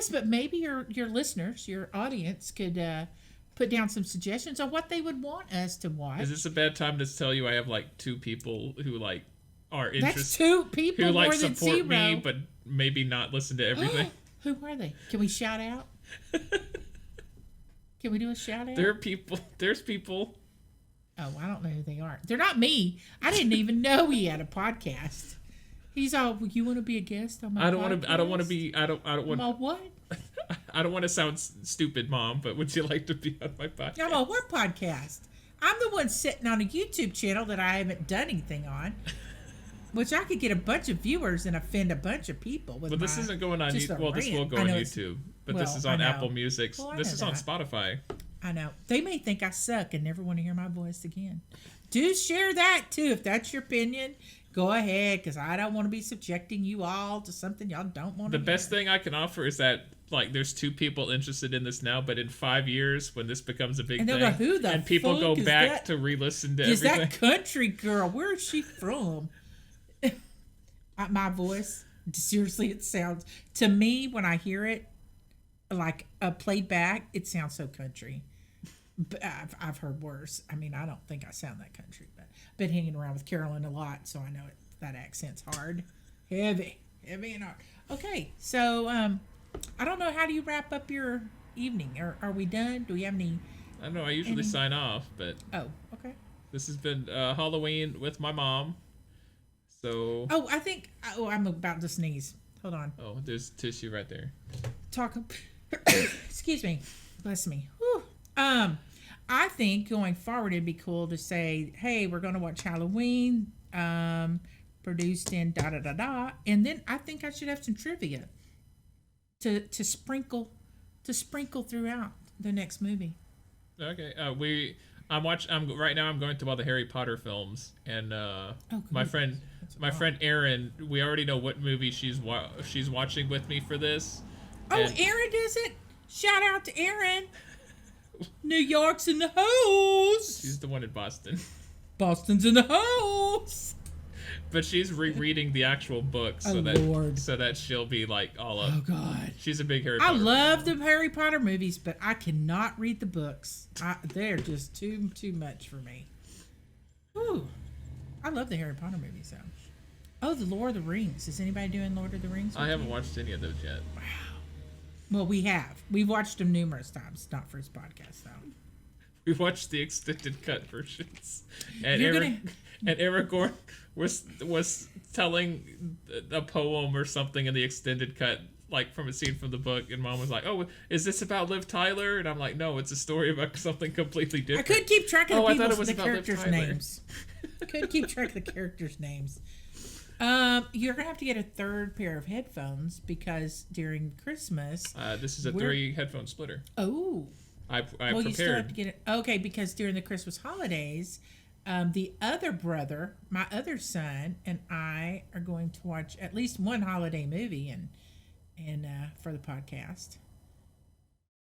but maybe your listeners, your audience, could put down some suggestions on what they would want us to watch. Is this a bad time to tell you I have like 2 people who like are interested? That's 2 people who like more than support 0. me, but maybe not listen to everything. Who are they? Can we shout out? Can we do a shout out? There's people. Oh, I don't know who they are. They're not me. I didn't even know he had a podcast. He's all, well, you want to be a guest on my podcast? I don't want My what? I don't want to sound stupid, Mom, but would you like to be on my podcast? I'm on what podcast? I'm the one sitting on a YouTube channel that I haven't done anything on. Which I could get a bunch of viewers and offend a bunch of people with. But this isn't going on YouTube. Well, this will go on YouTube. But this is on Apple Music. This is on Spotify. I know. They may think I suck and never want to hear my voice again. Do share that too. If that's your opinion, go ahead, because I don't want to be subjecting you all to something y'all don't want to hear. The best thing I can offer is that like there's 2 people interested in this now, but in 5 years when this becomes a big thing, go, who the and people fuck go is back that? to re-listen to is everything. That country girl? Where is she from? My voice, seriously, it sounds, to me, when I hear it, like played back, it sounds so country. But I've heard worse. I mean, I don't think I sound that country, but I've been hanging around with Carolyn a lot, so I know that accent's hard. Heavy and hard. Okay, so I don't know, how do you wrap up your evening? Are we done? Do we have any? I don't know. I usually sign off, but oh, okay. This has been Halloween with my mom. So. Oh, I'm about to sneeze. Hold on. Oh, there's tissue right there. Excuse me. Bless me. Whew. I think going forward it'd be cool to say, hey, we're going to watch Halloween, produced in da da da da, and then I think I should have some trivia to sprinkle throughout the next movie. Okay. I'm right now. I'm going through all the Harry Potter films, and my friend Erin. We already know what movie she's watching with me for this. Oh, Erin does it. Shout out to Erin. New York's in the house. She's the one in Boston. Boston's in the house. But she's rereading the actual book so that she'll be like all up. Oh God. She's a big Harry Potter. I love the Harry Potter movies, but I cannot read the books. They're just too much for me. Ooh. I love the Harry Potter movies though. Oh, the Lord of the Rings. Is anybody doing Lord of the Rings? I haven't watched any of those yet. Wow. Well, we have. We've watched them numerous times, not for his podcast though. We watched the extended cut versions. And Aragorn was telling a poem or something in the extended cut, like from a scene from the book, and Mom was like, "Oh, is this about Liv Tyler?" And I'm like, "No, it's a story about something completely different." I couldn't keep track of the characters' names. Couldn't keep track of the characters' names. You're gonna have to get a third pair of headphones because during Christmas, this is a 3 headphone splitter. Oh. I prepared. You still have to get it. Okay, because during the Christmas holidays, the other brother, my other son, and I are going to watch at least one holiday movie and for the podcast.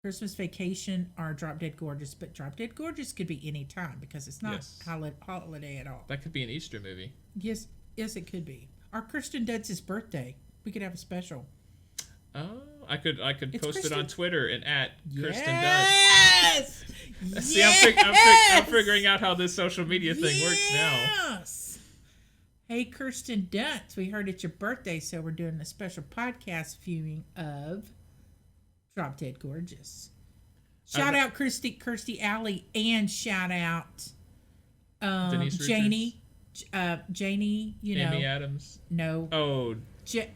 Christmas Vacation or Drop Dead Gorgeous, but Drop Dead Gorgeous could be any time because it's not holiday at all. That could be an Easter movie. Yes, it could be. Or Kirsten Dunst's birthday. We could have a special. Oh, I could post it on Twitter and at Kirsten Dunst. Yes. See, I'm figuring out how this social media thing works now. Yes. Hey, Kirsten Dunst, we heard it's your birthday, so we're doing a special podcast viewing of Drop Dead Gorgeous. Shout out Kirstie Alley, and shout out Denise Janie. Janie, Amy Adams. No. Oh. Janie.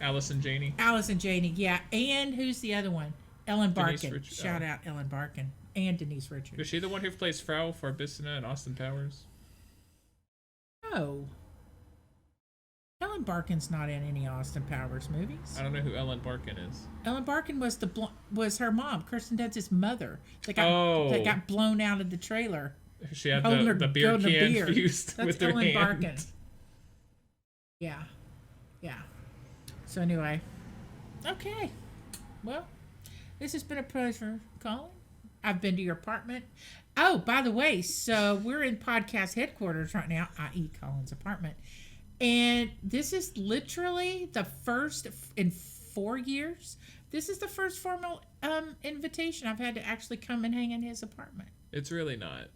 Allison Janie. Allison Janie, yeah. And who's the other one? Ellen Barkin. Richard, Shout out Ellen Barkin. And Denise Richards. Is she the one who plays Frau Farbissina in Austin Powers? No. Ellen Barkin's not in any Austin Powers movies. I don't know who Ellen Barkin is. Ellen Barkin was her mom, Kirsten Dunst's mother, that got blown out of the trailer. She had Holding the her- beer holding a can beer. fused That's with her Ellen hand. Barkin. Yeah. Yeah. So anyway. Okay. Well, this has been a pleasure, Colin. I've been to your apartment. Oh, by the way, so we're in podcast headquarters right now, i.e. Colin's apartment. And this is literally the first in 4 years. This is the first formal invitation I've had to actually come and hang in his apartment. It's really not.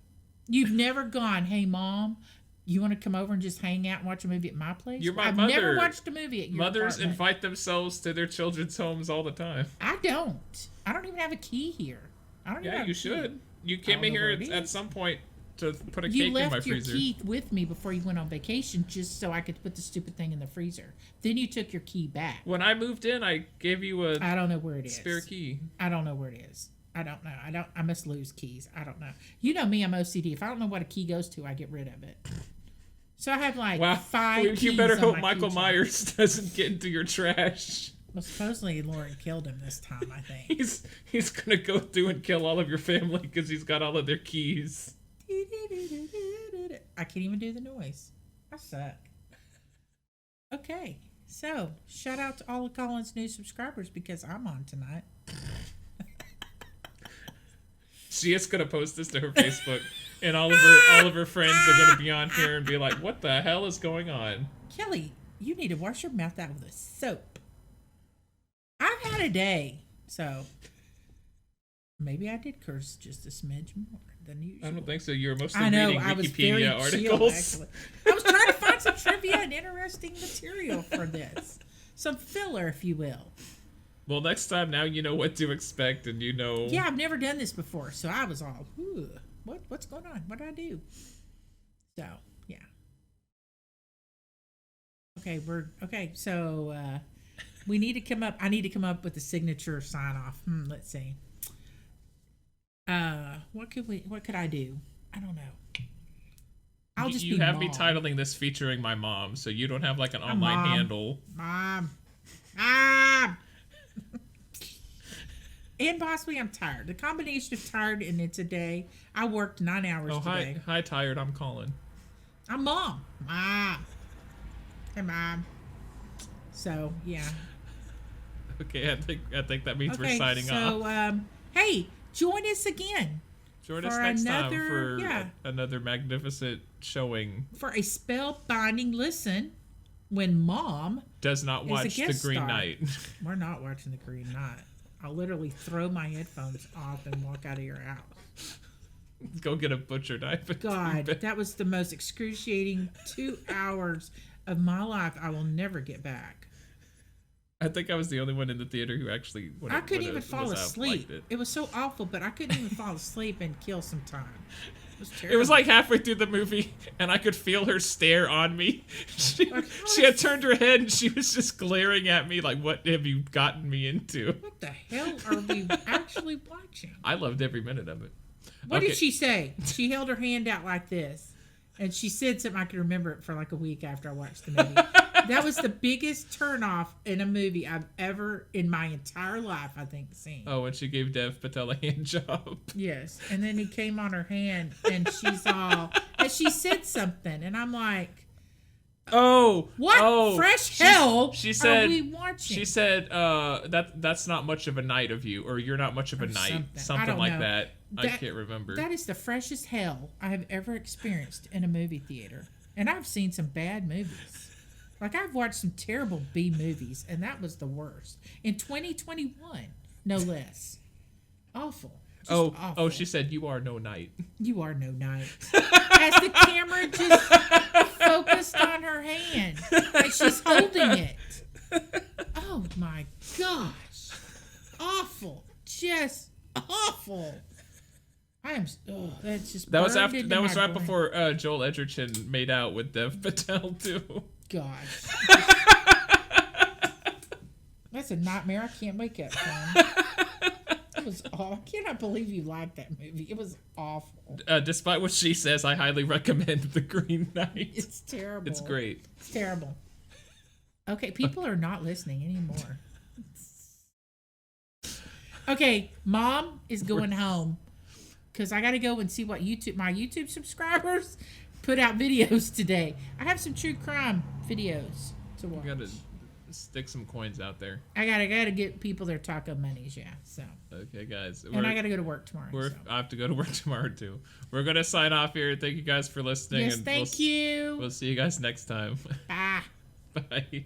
You've never gone, hey, Mom, you want to come over and just hang out and watch a movie at my place? You're my I've mother. never watched a movie at your Mothers apartment. invite themselves to their children's homes all the time. I don't. I don't even have a key here. I don't even Yeah, have you a key. should. You I came don't in know here where it at is. some point to put a You cake in my left your freezer. key with me before you went on vacation just so I could put the stupid thing in the freezer. Then you took your key back. When I moved in, I gave you a I don't know where it is. spare key. I don't know where it is. I don't know. I must lose keys. I don't know. You know me, I'm OCD. If I don't know what a key goes to, I get rid of it. So I have like Wow. 5 keys You better on hope my Michael keychain. Myers doesn't get into your trash. Well, supposedly Lauren killed him this time, I think. He's gonna go through and kill all of your family because he's got all of their keys. I can't even do the noise. I suck. Okay, so shout out to all of Colin's new subscribers because I'm on tonight. She is gonna post this to her Facebook, and all of her friends are gonna be on here and be like, "What the hell is going on?" Kelly, you need to wash your mouth out with a soap. I've had a day, so maybe I did curse just a smidge more than usual. I don't think so. You're mostly I know, reading I was very Wikipedia chill, articles. actually. I was trying to find some trivia and interesting material for this. Some filler, if you will. Well, next time now you know what to expect, and you know. Yeah, I've never done this before, so I was all, ooh, what's going on? What did I do? So, yeah. Okay, so we need to come up, I need to come up with a signature sign off. Let's see. What could I do? I don't know. I'll just You be have Mom. me titling this featuring my mom, so you don't have like an online Mom. handle. Mom. And possibly I'm tired. The combination of tired and it's a day. I worked 9 hours Oh, today. hi, tired. I'm calling. I'm Mom. Mom. Hey, Mom. So, yeah. Okay, I think that means we're signing off. So, hey, join us again. Join us for next time another- for yeah. another magnificent showing. For a spellbinding listen when Mom Does not is a watch The guest Green star. Knight. We're not watching The Green Knight. I'll literally throw my headphones off and walk out of your house. Go get a butcher knife. and God, keep it. that was the most excruciating 2 hours of my life I will never get back. I think I was the only one in the theater who actually. I couldn't even fall asleep. It was so awful, but I couldn't even fall asleep and kill some time. It was terrible. It was like halfway through the movie, and I could feel her stare on me. She had turned her head, and she was just glaring at me like, "What have you gotten me into?" What the hell are we actually watching? I loved every minute of it. What Okay. did she say? She held her hand out like this, and she said something I could remember it for like a week after I watched the movie. That was the biggest turnoff in a movie I've ever, in my entire life, I think, seen. Oh, and she gave Dev Patel a hand job. Yes, and then he came on her hand, and she's all, and she said something, and I'm like, Oh, what oh, fresh hell she said, are we watching? She said, that's not much of a night of you, or you're not much of a Or night, something. I something don't like know. that. I That- can't remember. That is the freshest hell I have ever experienced in a movie theater. And I've seen some bad movies. Like, I've watched some terrible B movies, and that was the worst. In 2021, no less. Awful. Just awful. Oh, she said, "You are no knight." You are no knight. As the camera just focused on her hand, like she's holding it. Oh my gosh. Awful. Just awful. I am. Oh, that's just. That was burned after. into That was my right brain. before Joel Edgerton made out with Dev Patel too. Gosh. That's a nightmare I can't wake up from. It was awful. I cannot believe you liked that movie. It was awful. Despite what she says, I highly recommend The Green Knight. It's terrible. It's great. It's terrible. Okay, people are not listening anymore. Okay, Mom is going home. because I got to go and see what my YouTube subscribers put out videos today. I have some true crime videos to watch. You gotta stick some coins out there. I gotta get people their taco monies, yeah. So. Okay, guys. And I gotta go to work tomorrow. I have to go to work tomorrow too. We're gonna sign off here. Thank you guys for listening. Yes, thank you. We'll see you guys next time. Bye. Bye.